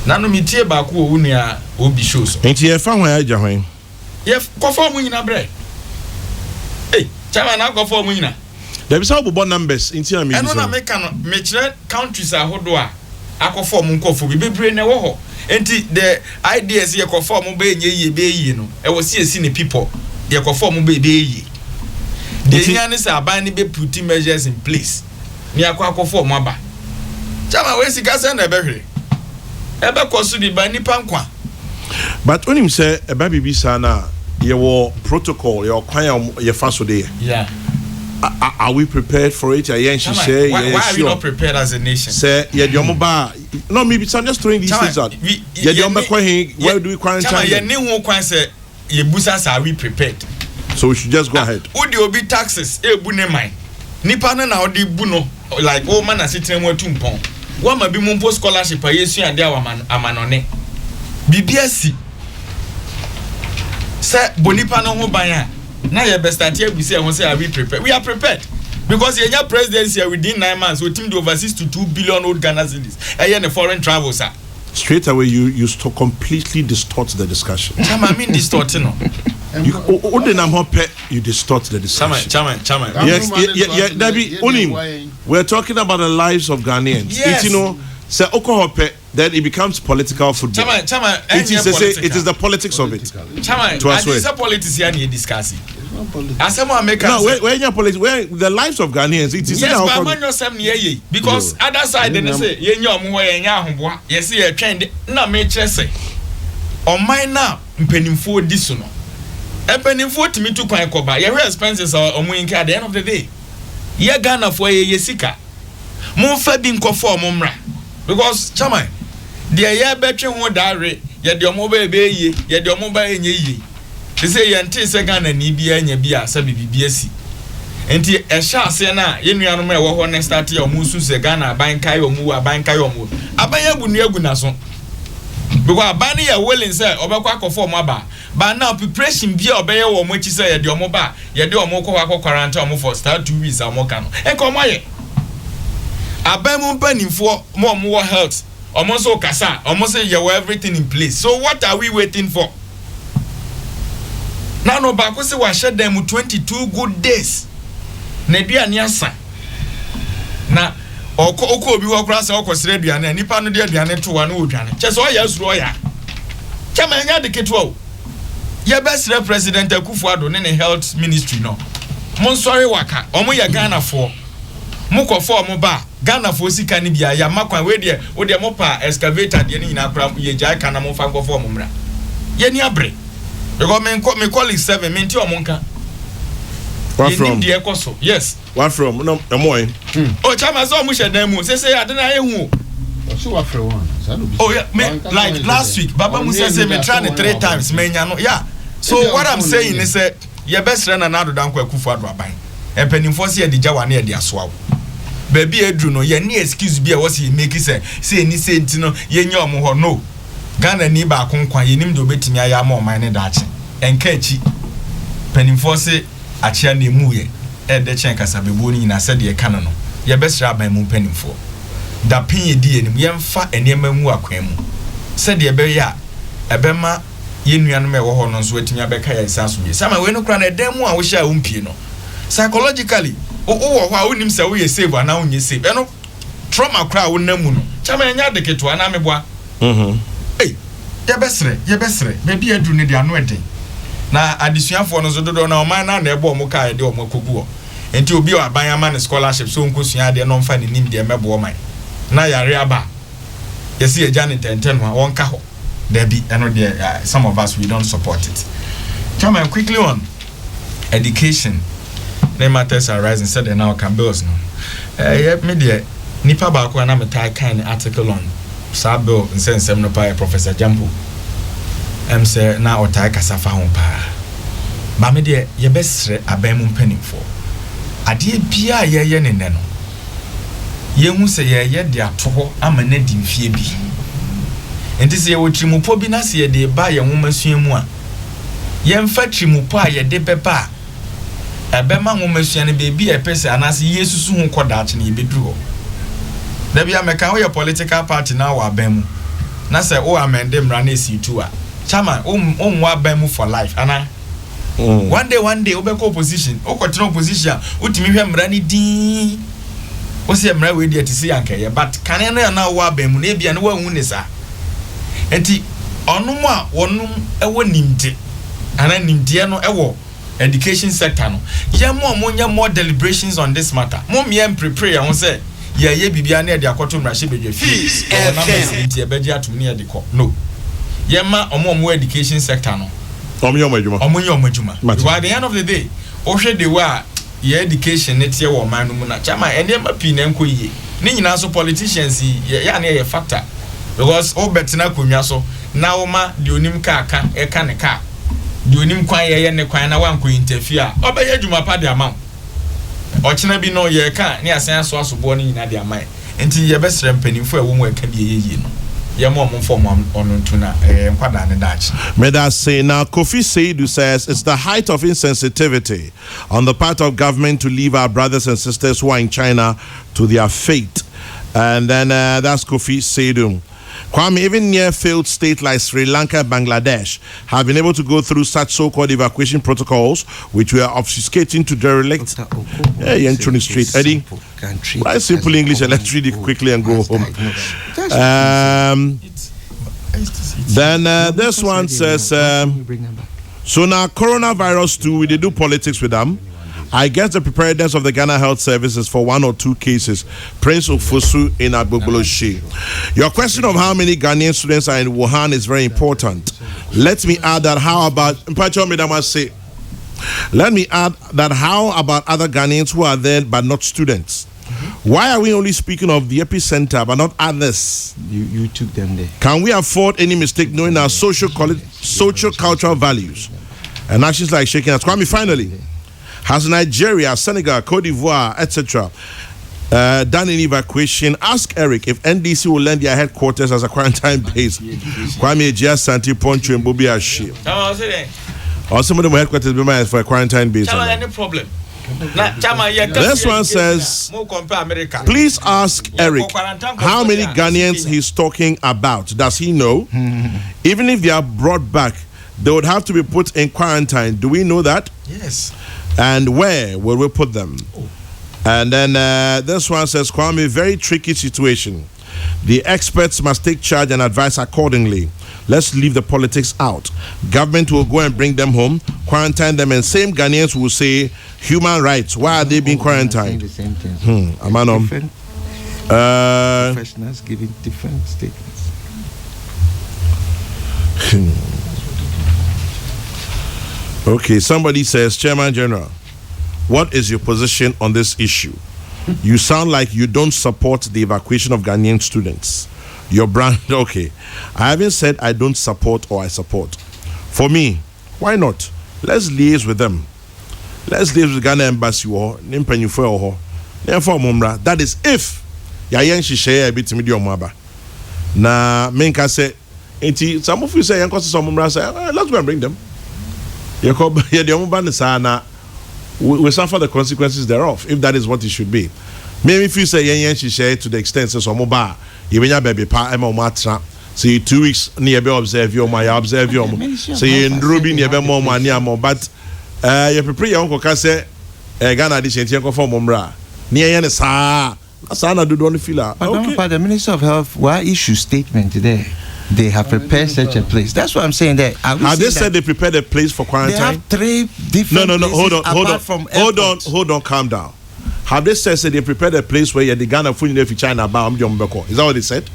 nanu mitie ba ko owu ne a obi show so enti ye fa ho ya gya hwan ye kofo mu nyina bre chama na kofo mu nyina there be some bobo numbers enti na me eno na make no me kire countries ahodo a akofo mu nkofo bi bebre na wo ho enti the ideas ye kofo mu be ye no e wo si ne people ye kofo mu be ye the yan say aban ni be put measures in place ni akofo mu aba chama we sika se na be hwere e be kosu di ba nipa nkwa but when him say e ba bibi sana your protocol your kwan your fast day yeah are we prepared for it yeah she say why are we not prepared as a nation say yeah the omoba no maybe I'm just throwing these things out yeah the omoba where do we quarantine yeah ne ho kwan say ye busa are we prepared so we should just go ahead odi obi taxes ebu ne man nipa na odi bu no like o man asitre mu atumpon wa ma bi mu post scholarship ayesu ade amanone bibiasi say bonipa no ho ban a na ye best start here we say are we prepared we are prepared because your presidency within 9 months we team the overseas to 2 billion old Ghana cedis e ye ne foreign travels straight away you completely distort the discussion. Chama, I mean distorting no. You distort the discussion. Chairman. Yes, we're talking about the lives of Ghanaians. Yes. Say Okohope, then it becomes political football. Chairman, it is the politics of it. Chairman, it's a politics here you're discussing. As someone make no, when you're politics, where the lives of Ghanaians, it is yes, but man no sem near because other side then say yenyo mo yenya hoboa yes ye twend na me kire say on mine now mpanimfo di so no mpanimfo timi to kwan koba ye expenses omo at the end of the day ye Ghana for ye sika mo fa bi nkofo mo mra because chairman there ye betwe ho dare ye de omo ba ebe ye de omo ba enye ye they say ye nti se Ghana ni bia nya bia sa bibia si enti ehya ase na ye nuanom e wo ho next start ye omo su se Ghana aban kai omo aban abu nu agu na so because aban ye willing say obekwa akofo omo aba but now preparation bia obeye wo mo chi say ye de omo ba ye de omo kwa quarantine omo for start 2 weeks omo ka no e ko mo ye aban mo panimfo mo health omo so kasa omo say ye everything in place so what are we waiting for? Now no back say we share them 22 good days. Na dua ni asa. Na oko obi wo kra say okosere dua na nipa no de aduane to wa na odwane. Che so ya suro ya. Chama nya de keto o. Ye best president Akufo-Addo ne health ministry no. Mon sorry waka. Omo ye Ghana for. Mo ko for mo ba. Ghana for sika ni bia ya makwan we de wo de mo pa excavator de ni nyina kra ye jai kana mo fa ko for mo mra. Ye ni abre. Because me colleague 7 me nti omonka. What from? Yes. What from? No, Amoy. Oh, chama so mu shedan mu. Say adena ehu. So what for one? Oh yeah, me like last week Baba Musa say me try 3 times me nya no. Yeah. So what I'm saying is say ye best run na Addo Dankwa Akufo-Addo aban. Empanimfo se ye di jawa na ye di asoa. Baby edru no ye ni excuse bi e wo se make say ni say nti no ye nya omo ho no. Ghana ni ba konkwan yenim de obetimi aya ma oman ne daache enka achi panimfo se achia na emu ye e de chen kasa bebu ni na se de ka no ye besra ban mu panimfo da pin ye di enim ye mfa enema mu akwan mu se de be ya ebema ye nuanom e wo ho no so atimi abeka ya isaso ye sama we no kra na edem mu a wo hia umpie no psychologically wo ho a wonim se wo ye save ana wo nye save eno trauma kra wo namu no chama nya de keto ana meboa ye besre baby edru ne de ano eden na adisuafo no so dodo na oman na ebo omo ka de omo kogu enti obi o aban ama ne scholarship so nkosua de no mfa ne nim de mebo oman na yare aba yesi ye jani tenten ho won ka ho there be eno de some of us we don't support it. Come on quickly on education the matters are rising said now can bills no me de nipa ba ko na metai kan article on Sabo nsensem no pa Professor Jampo say na otai kasafa ho pa ba me de ye besre aban mu mpanimfo ade bia ye ne no ye hu se ye de atoho ama na di mfie bi enti se ye wotrimupo bi na se ye de ba ye nwomasua mu a ye mfa trimupo a ye de beba ebema nwomasua ne bebi e pese anase yesusu ho kodaache ne ye beduru ho da bia meka wo ye political party na wa aban mu na se o amende mra na esi2 a chama o aban mu for life ana one day obeko opposition o kwetena opposition utimi hwe mra ni din o se mra we dey tisi yanka ye but kan na wo aban mu na bia na wa hu ne sa enti onum a wonum ewo nimde ana nimde no ewo education sector no ye mo nya more deliberations on this matter mo me prepare won say ye bibia na de akoto mrahye bedwe fees na message e beji atum ne de ko no ye ma omo education sector no omo adwuma because at the end of the day o hwe de wa ye education ne tie wo man no mu na chama ene ma pi na nko yie ni nyina so politicians ya na ye factor because o betina konwa so na wo ma de onim ka aka e ka ne ka de onim kwan ye ne kwan na wan ko interfere obeye adwuma pa de amount ochina bi no ye ka ne asan aso asobo ni nyina de amai enti ye besre mpanimfo ewo mu eka bi ye no ye mo form on tuna nkwada ne dachi Meda say now Kofi Seidu says it's the height of insensitivity on the part of government to leave our brothers and sisters who are in China to their fate. And then that's Kofi Seidu. Kwame, even near failed states like Sri Lanka and Bangladesh have been able to go through such so-called evacuation protocols, which were obfuscating to derelict. Street. Eddie, why simple English? Let's read it quickly and go home. Then this one says, so now coronavirus too, we did do politics with them. I guess the preparedness of the Ghana Health Service is for 1 or 2 cases. Prince Ofosu in Agbogboloshe. Your question of how many Ghanaian students are in Wuhan is very important. Let me add that how about other Ghanaians who are there but not students? Why are we only speaking of the epicenter but not others? You took them there. Can we afford any mistake knowing our social cultural values and actions like shaking hands? Kwame, finally, has Nigeria, Senegal, Cote d'Ivoire, etc. Done an evacuation? Ask Eric if NDC will lend their headquarters as a quarantine base. Kwame Ejia, Santi Poncho and Bobi Ashi. Or some of them headquarters be made for a quarantine base. Any problem? This one says, please ask Eric how many Ghanaians he's talking about. Does he know? Even if they are brought back, they would have to be put in quarantine. Do we know that? Yes. And where will we put them? And then this one says, Kwame, very tricky situation. The experts must take charge and advise accordingly. Let's leave the politics out. Government will go and bring them home, quarantine them, and same Ghanaians will say human rights. Why are they being quarantined? The same thing. Different professionals giving different statements. Okay, somebody says, Chairman General, what is your position on this issue? You sound like you don't support the evacuation of Ghanaian students. Your brand, okay. I haven't said I don't support or I support. For me, why not? Let's liaise with them. Let's liaise with Ghana Embassy. That is if Yayan Shishay a bit medium maba. Na Menka say, some of you say, let's go and bring them. We suffer the consequences thereof, if that is what it should be. Maybe if you say Yayan Shishay to the extent so Moba. You mean baby pa ema matra say 2 weeks near be observe your say in Ruby near be more money but you prepare your uncle can say Ghana this entian for momra near yen sa na do don't feel okay. But the Minister of Health why issue statement today they have prepared such a place. That's what I'm saying there. Have they said they prepared a place for quarantine? They have 3 different No, hold on, calm down. Have they said they prepared a place where you're the Ghana food in China about Is that what they said?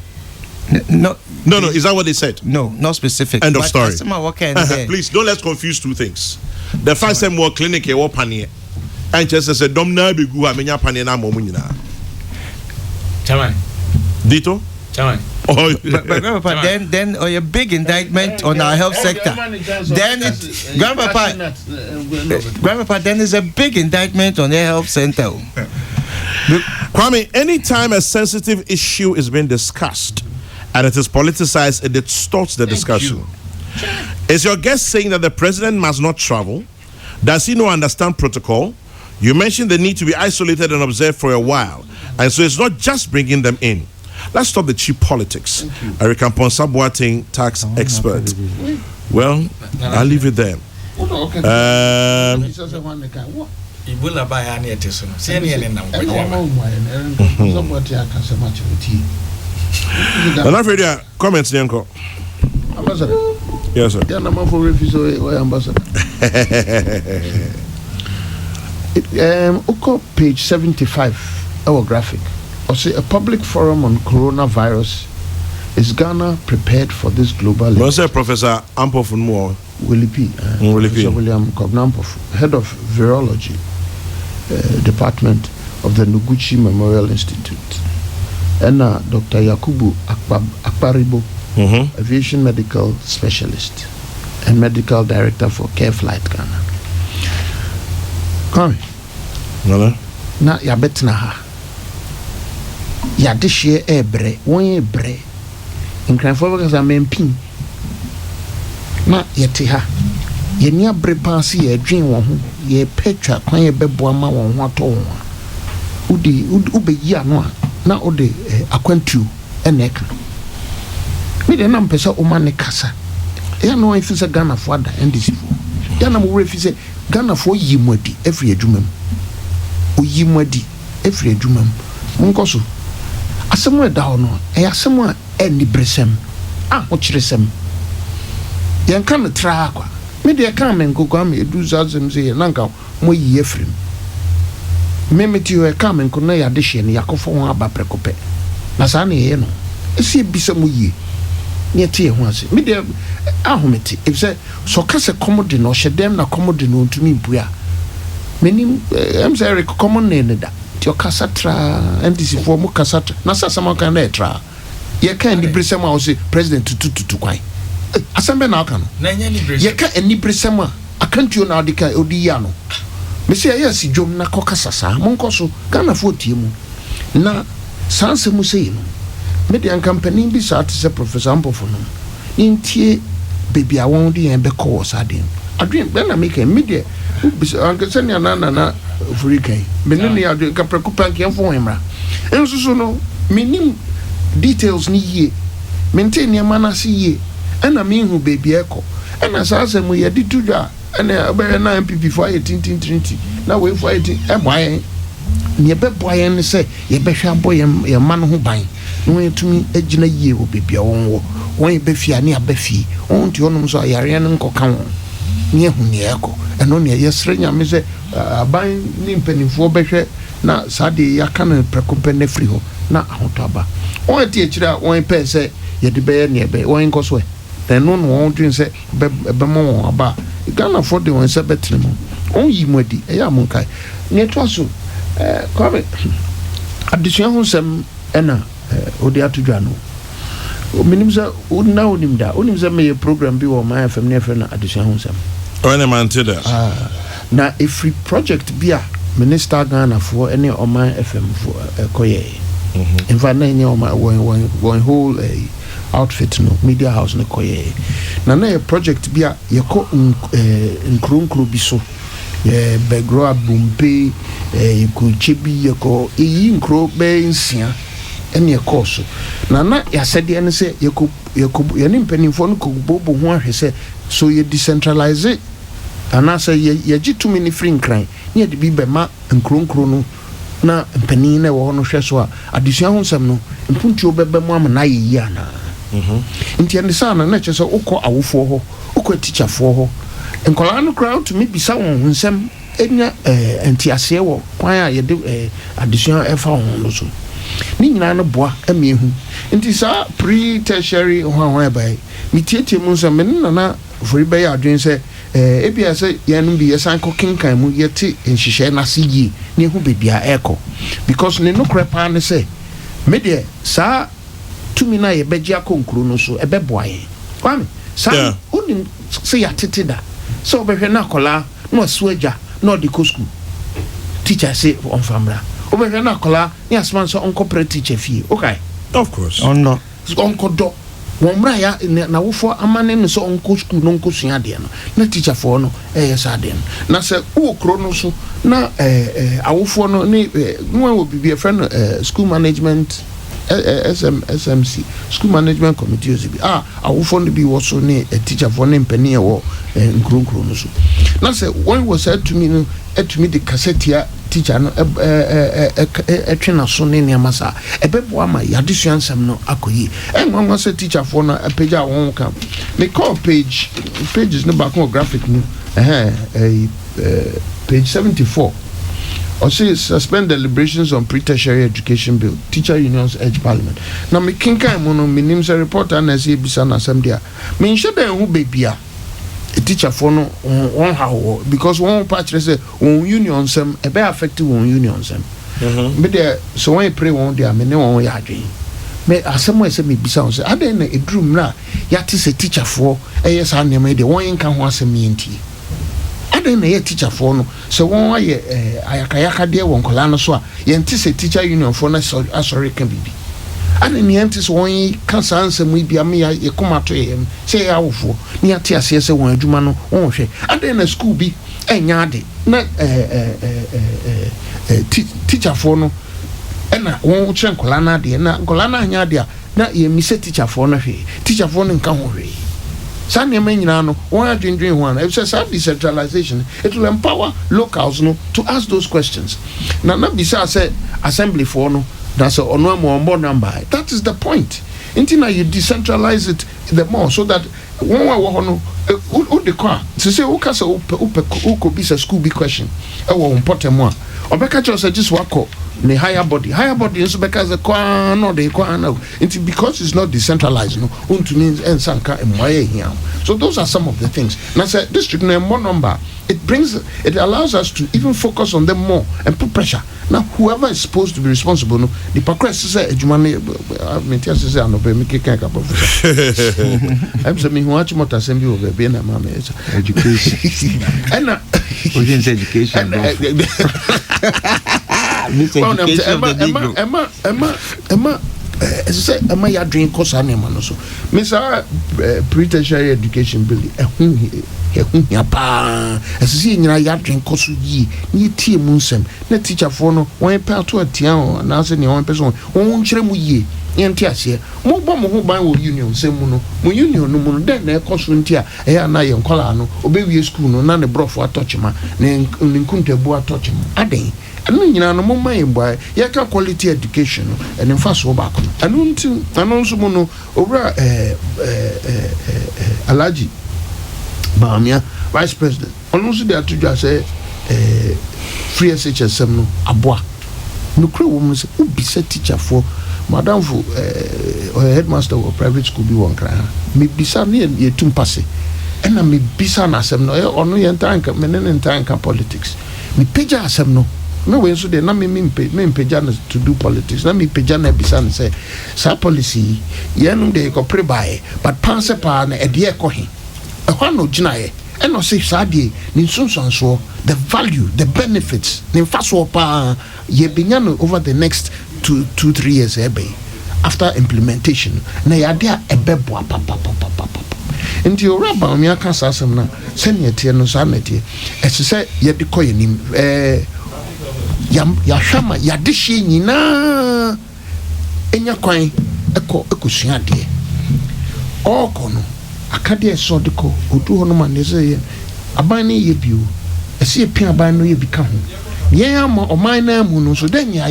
No. Is that what they said? No, not specific. End of story. Please don't let's confuse 2 things. The first time more clinic or panier. And just said, Domna be good, I mean, Panina Momunina. Chairman. Dito? Chairman. But then a big indictment on our health sector. Then Grandpapa, then is a big indictment on the health center. Kwame, anytime a sensitive issue is being discussed and it is politicized, it distorts the discussion. Is your guest saying that the president must not travel? Does he not understand protocol? You mentioned the need to be isolated and observed for a while, and so it's not just bringing them in. Let's stop the cheap politics. Eric Amponsa Boateng, tax expert. Well, I'll leave it there. I'm not afraid of comments, Yanko. Ambassador. Yes, sir. Page 75, our graphic. I say a public forum on coronavirus. Is Ghana prepared for this global? What's that, Professor Ampofunmo? Professor William Kognampof, head of virology department of the Noguchi Memorial Institute, and Dr. Yakubu Akparibo, aviation medical specialist and medical director for Care Flight Ghana. Come. Na ya betna ha. Ya de hye ebre, won ebre. Nkranfo baka za mempin. Na yete ha. Ye ni abre pansi ye dwen won ho, ye petwa kwan ye beboa ma won ho ato won. Udi ubeyi ano a na ode akwantu eneka. me de na mpesa o man ne kasa ya no if say Ghana for da NDC for ya na mo refi say Ghana for yimwadi every adwuma o yimwadi every adwuma monko so asemo da ho no e asemo a eni bresem a ho kiresem yan kan tra akwa me de kan men kokwa me edu zazem say na nka mo yi efrim me meti o kan men ko na ya de hye ne yakofo ho aba prekope na sa na ye no esi bisa mo yi ne tie ho ase me de ahometi if say so kase commode no hyedem na commode no ntumi bua menim am say common ne ne da ti o kasatra NDC for mo kasatra na sa sama kan na etra ye kan di bresem a o say president tututu kwai asembe na aka no na nya ni bresem ye ka eni bresem a akantuo na ade ka odi ya no me say ya si dwom na kokasa sa monko so Ghana fo tie mu na sanse mu sei no median company bi sa ate se professor Ampofo no intie baby a won de en be ko sa den adwen be na make media anke na na African me ne ne adwen ka prekupa ke fo hemra enso so no minim details ni ye maintain ya mana si ye ena me hu baby eko ena sa asem ye di tudwa ena be na MPP for 18 na we for 18 e boyen ne be boyen ne se ye be hwa boyen ye man ho ban no yetumi agina yie wo baby a won be fia ne abafi on ti onum so yare ne nkoka won ne hu ne eko eno ne yesre nyame se aban ni mpanifo be hwe na sade yaka ne prekope ne fri ho na ahoto aba on ti ekira on pe se ye de be ne be on nko so e no on twin se be mo aba Ghana for the one se betre mo on yi mwadi e ya monkai ne to so kwame addition ho sem ena odi atudwa no minim se na onim da onim se me program bi wo my FM ne fe na addition ho sem when man tida na a free project bi a minister Ghana for any o my FM for koye in fact na any o my one whole outfit no media house no koye na project bi a yeko nkronkro bi so ye begro abumpe ikuchibi yeko nkro be nsia ene ekoso na ya sede ene se yeko ye nimpanimfo no kobobo ho ahwese so ye decentralize ana se ye gitumi ni free nkran ye de bi be ma nkronkro no na mpanin na wo no hweso a adesua ho nsem no mpuntuo bebe mu am na ye ana nti ene sa na kyese ukọ awofo ho ukọ teacherfo ho nkola no crowd to me bisa won nsem enya entiase wo kwan a ye de adesua efa ho no so ni nyina no boa amiehu nti sa pre-tertiary ho bai mitietie mu nsem me na for be ya adwen se ebia se yanu bi yesan ko kinkan mu yeti nhihye na se yi ne hu bebia eko because ne no krepa ne se me de sa tumi na ye beji akonkuru no so ebeboaye kwame sa unim se ya teteda so obehwe na kola no asuaja no de ko school teacher say on famra obehwe na kola ni asman so on corporate teacher fee okay of course on no on kodo womra ya na wofo amane no so on ko school no ko sua de no na teacher for no sa de na se wo kro no so na awofo no ni no wo bibia friend school management SMC school management committee ozibi awofo no bi wo so ni teacher for ne mpani e wo nkronkro no so na se when was said to me no etumi de cassette teacher no etwena so ne ne amasa ebebo ama yadesua nsam no akoyi enwanwa se teacher for no page a won ka me call pages no back on graphic no page 74 or say suspend deliberations on pre-tertiary education bill teacher unions urge parliament na me kinkan mo no minim se reporter na say bisa na asem dia me nhye den hu bebia a teacher for no on how because one patch say on union sem e be affect one union sem me there so when pray one there me ne one ya adwen me asem we say me bisa on say aden na edrum na ya te say teacher for yes an dem dey one kan ho asem yenti aden na ye teacher for no so one aye ayakayaka de won kola no so a yenti say teacher union for na sorry kan bibi ani ni enti so won kansa ansem bia me ye komato ye say ya wofo ni ate ase se won adwuma no won hwe ade na school bi enya ade na teacher for no ena won chen kola na ade na kola na anya ade na ye mise teacher for no hwe teacher for no nka ho hwe sa ne ma nyina no won adwendwen ho ana if say decentralization it will empower locals no to ask those questions na bisa say assembly for no that's ono mo number that is the point until you decentralize it the more so that one wa no who the car to say who ka say who could be a school big question e wo important mo obeka cho say just wako the higher body is because the kwa no the kwa no because it's not decentralized no untumi ensanka emwaye here so those are some of the things now say district no more number it allows us to even focus on them more and put pressure now whoever is supposed to be responsible no the progress say ejumane mentia say no be make kan ka professor I'm saying me who watch motor assembly over be na mama education and education Emma ya drink course anema no so Mr. Pre-tertiary education bill ya pa asisi nyina ya drink course yi ni tie mu nsem na teacher for no won pe to atia o na se ne won person won kyere mu yie yenti ase mo bo mo ho ban wo union sem mu no mo union no mu no den na ekoso ntia e ya na ye nkola no obewie school no na ne brofo atochema ne nkuntabu atochema aden anu nyina no momma yemba yaka quality education and enfaso back anu nso mu no obra Alaji Bamia vice president onu so dey atudwa say free SHSM no aboa no kre wo mu say ubisa teacher for madam for headmaster of private school bi won kra me bisa ne ye tumpase ena me bisa na asem no onu ye ntanka menene ntanka politics me peja asem no me we so de na me peja na to do politics na me peja na bisa na say sa policy ye no de ko prebae but panse pa na e de ko he e ho no gina ye e no say sa de ni sunsunso the value the benefits ni faso pa ye binya no over the next 2-3 years after implementation na ya de ebebo papa nti ora ba mi aka sasem na se ne tie no sa na tie e se ye de koye nim ya hwama ya de hye nyina enya kwan ekosua de okono akade so de ko odu ho no ma ne se ye aban ne ye bio ese pia aban no ye bi ka ho ye ama oman na mu no so den ya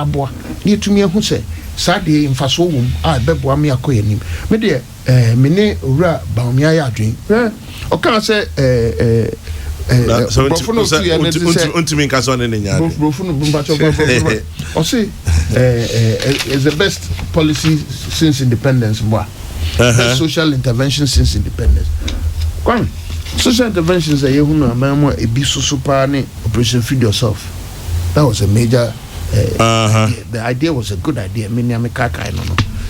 aboa ne tumi ehu se sade mfaso wom a beboa me akoye nim me de me ne owura baomia ya adwen o se profono tu ya ne se untimi nka so ne nya profono bumbacho o se is the best policy since independence boy social intervention since independence kwan social interventions are you know amamo e bi so pa ne operation feed yourself that was a major the idea was a good idea me nyame kakai no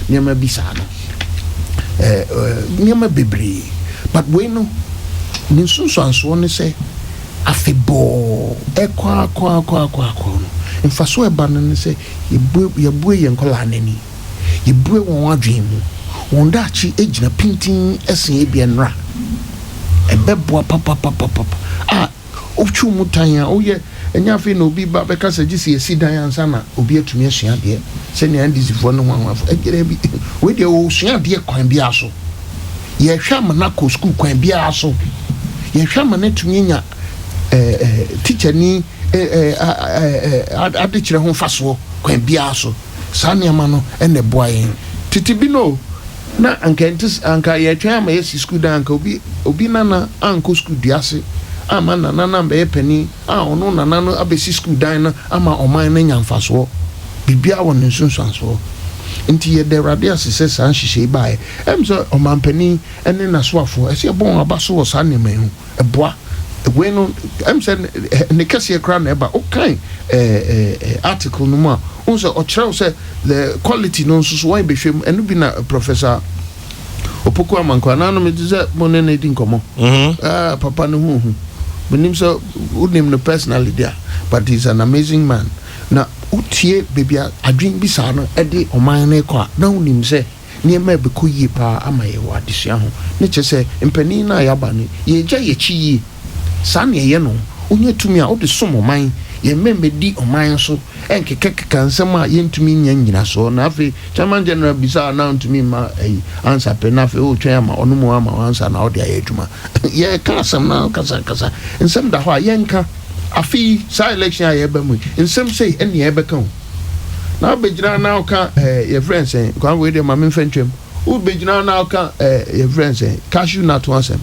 nyama bisa no nyama bebre but we no ni sunso anso ne say afebo ekwa no infaso eba ne say yebu yenkola nani yebu won adwen mu won da chi ejina pintin esen ebienra ebeboa papa ochu mutanya oye enya fe no bi ba be ka se gisi esidan ansa na obi atumi asua de se ne andisifo no wanwafo egere bi we de o sua de kwan bi aso ye hwam na ko school kwan bi aso ye hwam na tumi nya teacher ni ade kire ho faso kwan bi aso sa ne ma no ene boa yen titibi no na anka ye twam yes school dan anka obi nana anko school diase ama nana be pani ono nana no abesi school dan na ama oman na nyamfaso bibia won nsunsanso nti ye de rade asese san hihye bae emso oman pani ene nasoafo ese bon abaso wo san ne mehu eboa we no emse ne kase kra na eba okay article no ma unso o kire say the quality no nso so wan be hwem enu bi na professor Opoku amankwa na no me dize monene ne di nkomo papa no hu benim so unim no personally there but he's an amazing man na utie bebia adwen bi sa no e de oman na ekwa na unim se ne ma be ko yi pa ama ye wa disua ho ne che se mpani na ya ba ne ye gya ye chi yi sa ne ye no onye tumi a o de som oman ye memedi oman so enkekeka nsem a yentumi nya nyina so na afi chairman general bisa na ntumi ma answer pe na afi o twa ma onu mu ama answer na odi ayeduma ye ka asem na kasa nsem da ho a yenka afi sa election a ye ba mu nsem sei ene ye beka ho na bejina na oka ye friends kwan we de ma me mfantwem u bejina na oka ye friends cashew na to asem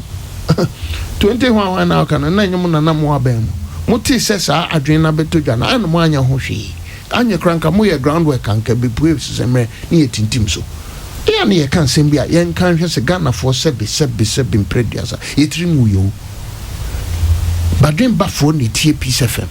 21 na oka na nyum na na mo abem muti sesa adwen na beto dwa na anu mo anya ho hwe anya kranka mo ye groundwork anka bepue sesemre na ye tintim so ya na ye kan sembia ye kan hwe se Ghana for sebe imprediasa yetri mu yo badwen bafo ne tie peace fm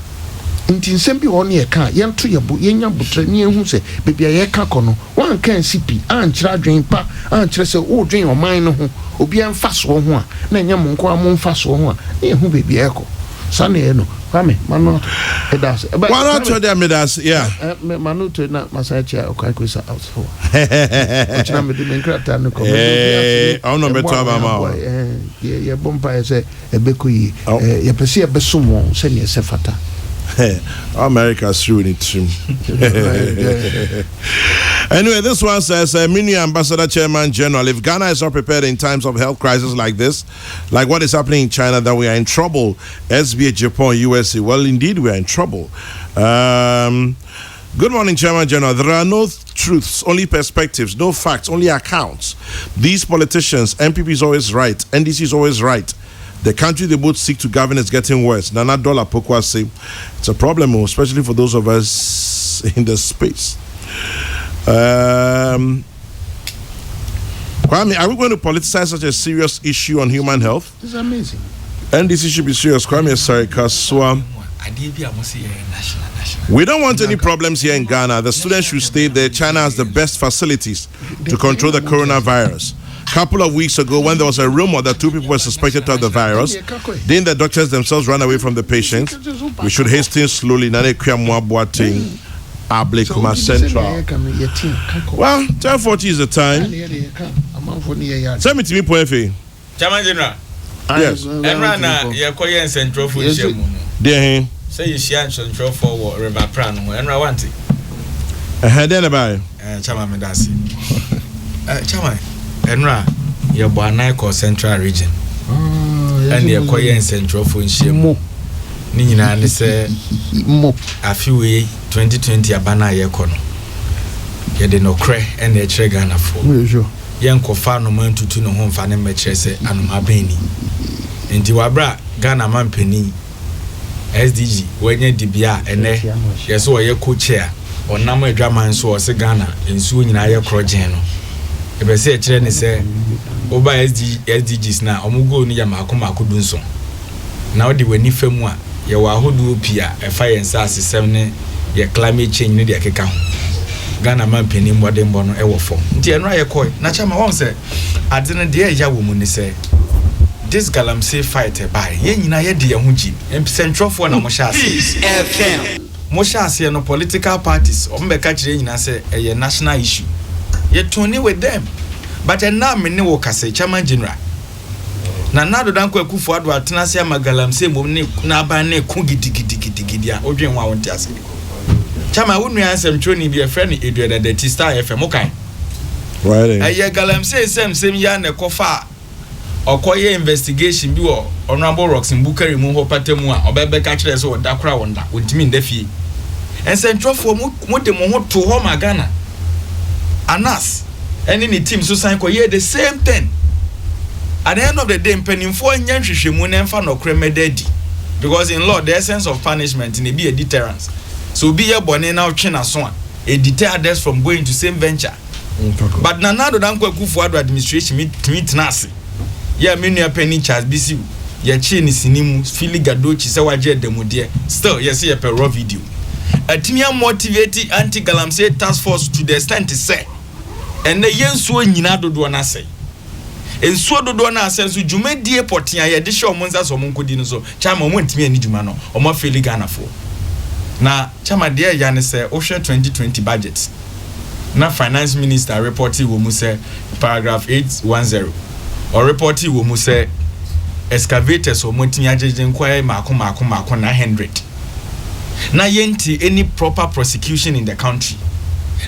nti nsem bi won ye kan ye nto ye bo ye nya botre ne ehu se bebia ye ka kono wan kan sipi ankyra adwen pa ankyra se o dwen oman no ho obi en fa so ho a na nya mo nko am fa so ho a na ehu bebia eko sane no kwame mano edas why not to them edas yeah mano to na masacha okwaikosa out for ochina me de nkrata no ko no beto abama ye bompa ese ebekoyi ye pese ebesumo se ne se fata America's ruining it. Anyway, this one says, Mini Ambassador Chairman General, if Ghana is not prepared in times of health crisis like this, like what is happening in China, then we are in trouble. SBA, Japan, USA. Well, indeed, we are in trouble. Good morning, Chairman General. There are no truths, only perspectives, no facts, only accounts. These politicians, MPP is always right, NDC is always right. The country they both seek to govern is getting worse. Nana Dollar Pokwa say it's a problem, especially for those of us in the space. Kwame, are we going to politicize such a serious issue on human health? It's amazing. And this issue should be serious. Kwame, sorry, Kaswa. We don't want any problems here in Ghana. The students should stay there. China has the best facilities to control the coronavirus. Couple of weeks ago, when there was a rumor that 2 people were suspected to have the virus, then the doctors themselves ran away from the patients. We should hasten slowly. Nane Kwamwa Boateng, Ablekuma Central. Well, 10:40 is the time. Send me to me, Poefe. Chairman General. Yes. Enrana, you're calling Central for Shemu. Dear, say you see Central for River Pran, Enra Wanti. Then about Chairman Medasi. Chairman. Enra your Boanaiko Central region and your Koyan Central for Shemo Nina and say a few way 2020 Abana Yakono. You did no cray and the Tregana for Yanko Fano man to tune home for them metrese and Mabeni. And Tiwabra Ghana man penny SDG when you dibia and yes, or your co chair or Nama drama and so as a Ghana in soon in Aya Crogeno. If I say a train, say, Oba SDGs now, Omugo ni Yamakoma Kudunson. Now the Weni Femwa, Yawahudu Pia, a fire and sass is 7, your climate change, Nidia Kekam. Ghana man penny more than Bono ever form. Dear Raya Koi, Nachama won't say, I didn't dare ya woman say, this galamsey fighter by Yenina Yedia Hunji, and Central for Namoshas. Moshas, no political parties, Ombekachi, and say a national issue. You're tuning with them. But now me ne woka say Chairman General. Na nado dan kwa kufu adu atenase magalam se mo ne na ba ne ku gidigidi a odwen wa wonte ase. Chama wonu ansem troni bi e friend Eduardo the Star FM okay. Right. Aye galam se sem ya ne kofa okoye investigation bi wo Honorable Roxin Bukari mu ho patemu a obebe ka kire se wo dakora wonda wontimi ndafie. Ensentrofo mo de mo ho to ho magana. Anas any team so sign the same thing. At the end of the day, penning for Yanshishemu no creme daddy. Because in law, the essence of punishment in be a deterrence. So be a bonnet now China son, a deter others from going to same venture. But Nanado Danko Kufu administration meet Nasi. Ya many a penny charge BC. Ya chain is in Philly Gadochi Sawaja Demudia. Still, you see a raw video. A Timia motivated anti galamsey task force to the extent to say. And the yen so nyina dodo na say enso dodo na say so djuma die potia ye de show monza so monkodi no so chama mo ntimi ani djuma no o ma feli Ghana fo na chama de ya ne say o hwe 2020 budget na finance minister reporting wo mu say paragraph 810 or reporting wo mu say excavators o montimi ajeje nkwai mako na 100 na yenti any proper prosecution in the country.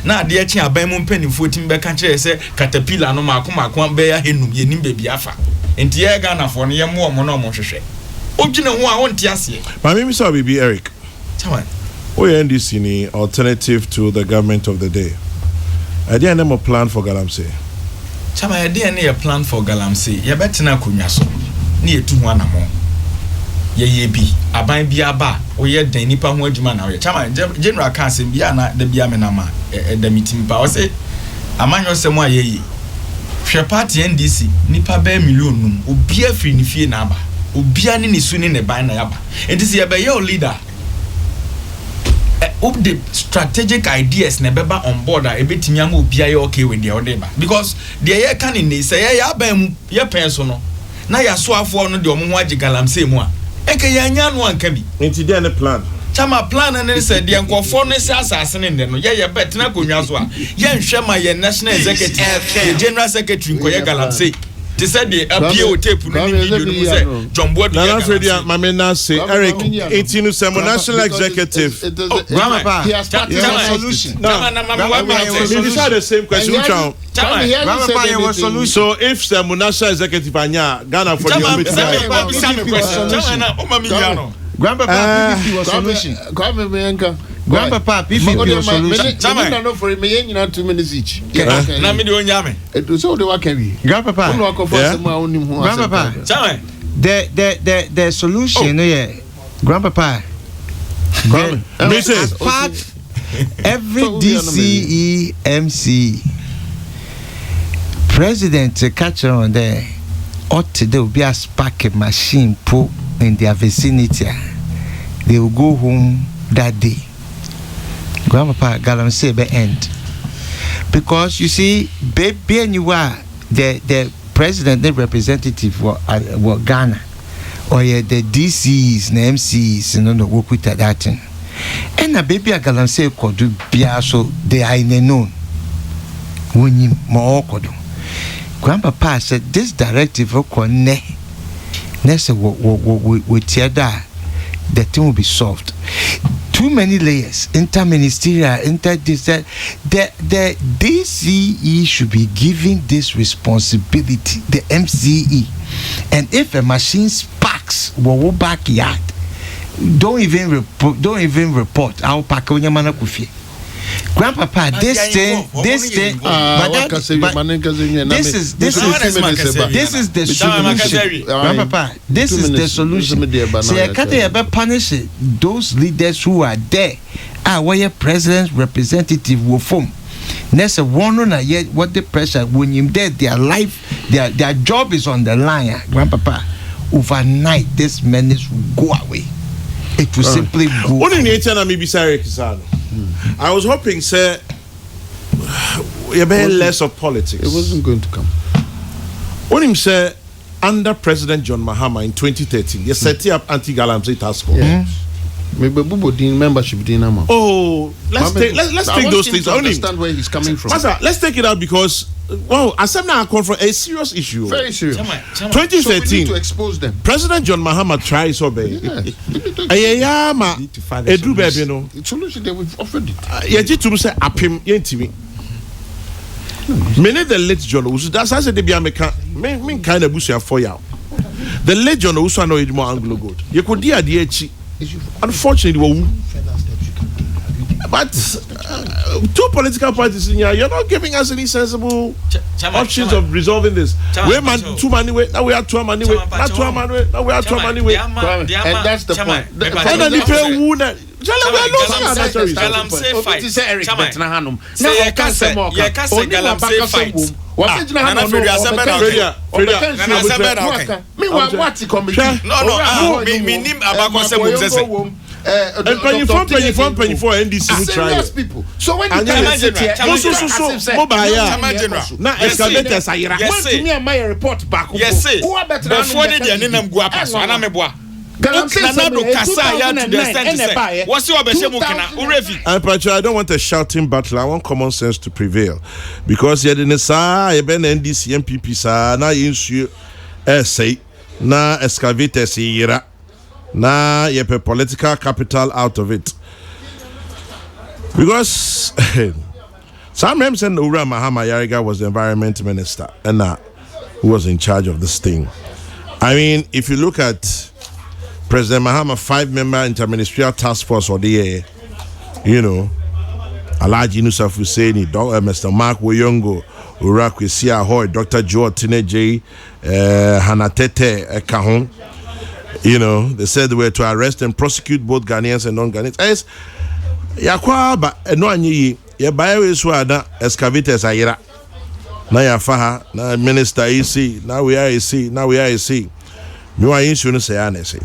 Na de echi aban mu mpanimfo tim be ka kire se caterpillar no makoma be ya henum yenim bebi afa enti ye ga na fo no ye mo na mo hwehwe ogine ho a wonte ase ma me so be Eric chawan NDC ni alternative to the government of the day. I didn't have a plan for Galamsey. Chama I didn't have a plan for Galamsey. You better na kunya so. Ni etu ho anamo. Ye bi aban bi aba o ye dan nipa ho adwuma na o ye. Chama general kan se bia na da bia me na ma da meeting pa o se amanyo se mo aye. Hwe party NDC nipa ba million num obi afri ni fie na aba. Obi ani ni su ni ne ban na yaba. Enti se ye be your leader. Up the strategic ideas na beba on board a ebetimi am obi aye okay with the order because the aye can in say ya ban ye pen so no na ya so afo no de omo ho age Galamsey mu a enke ya nya no anka bi enti dey na plan chama plan na say de nkofo no se asase ne no ye bet na konwa so a ye nhwe ma ye national executive the general secretary ko ye Galamsey they said the appeal tape no ni video no say John Boyd na Fredia mamena say Eric 18 national executive Grandpa he has started a solution we decide the same question Grandpa solution so if some national executive anya Ghana for the question Grandpa PPP was solution Grandpa PPP was solution no for me you 2 minutes each na me de onyame it was all the work heavy Grandpa Grandpa the solution yeah Grandpa Mrs. every DCEMC president catch on there ought to there will be a spark machine put in their vicinity. They will go home that day. Grandpa Galamsey be end. Because you see, baby and you are the president, the representative for Ghana, or the DCs, the MCs, and no work with that thing. And a baby Galamsey could do so they are in the known. When you more could do. Grandpapa said this directive for next we tear that the thing will be solved. Too many layers, interministerial, the DCE should be given this responsibility, the MCE. And if a machine sparks our backyard, don't even report our pack on your man kufi. Grandpapa, this thing, this is the solution. Grandpapa, this is the solution. So I can't punish those leaders who are there. Where president's representative will form. Next one on yet what the pressure when you there, their life, their job is on the line. Grandpapa, overnight this menace will go away. It will simply go. I was hoping, sir, you be less of politics. It wasn't going to come. When him say under President John Mahama in 2013, you set up anti-Galamsey task force. Maybe Bubo membership didn't. Oh, let's take those things. I understand where he's coming from. Master, let's take it out because Assam now come from a serious issue. Very serious. 2013. So we need to expose them. President John Mahama tries to obey. Edu baby no. Solution they we've offered it. Yeji to say apim yentimi. Many the late John Usu. That's as they be American. Men kind of bush for you. The late John Usu know it more Anglo good. You could dear the echi. Unfortunately, but two political parties in here, you're not giving us any sensible options of resolving this. We man too many way. Now we are too many way. Not too many way. Now we are too many way. And that's the point. And then the pay who na. Galamsey fight. Eric Betnahanum. Say you can't say Galamsey fight. Serious people. So when you now excavators are here. To me and my report back. Yes, before they name go up so na meboa. I don't want a shouting battle. I want common sense to prevail. Because you didn't say NDC MPP sa na issue say na excavators here. Na ye political capital out of it. Because Sam Remsen Ura Mahama Yariga was the environment minister and who was in charge of this thing. I mean, if you look at President Mahama 5-member interministerial task force or the Alaji Nusaf Husseini, Mr. Mark Woyongo, Ura Kwesi Ahoy, Dr. Joe Tineje, Hanatete Kahon. They said they were to arrest and prosecute both Ghanaians and non-Ghanaians. Yakwa ba no anyi ye bae we so ada excavators ayira na ya faha na minister isi na we are isi me wa yin no say anese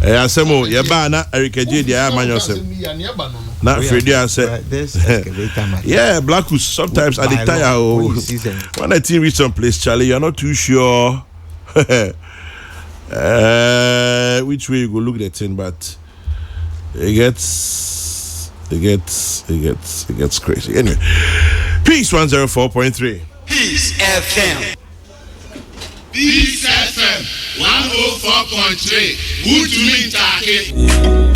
asemo ye ba na erikeje dia amanyosem na Fredia say yeah Blackus sometimes at the tire when I team reach some place Charlie you're not too sure which way you go look at the thing, but it gets crazy. Anyway, Peace 104.3. Peace FM. Peace FM 104.3. Good to meet you.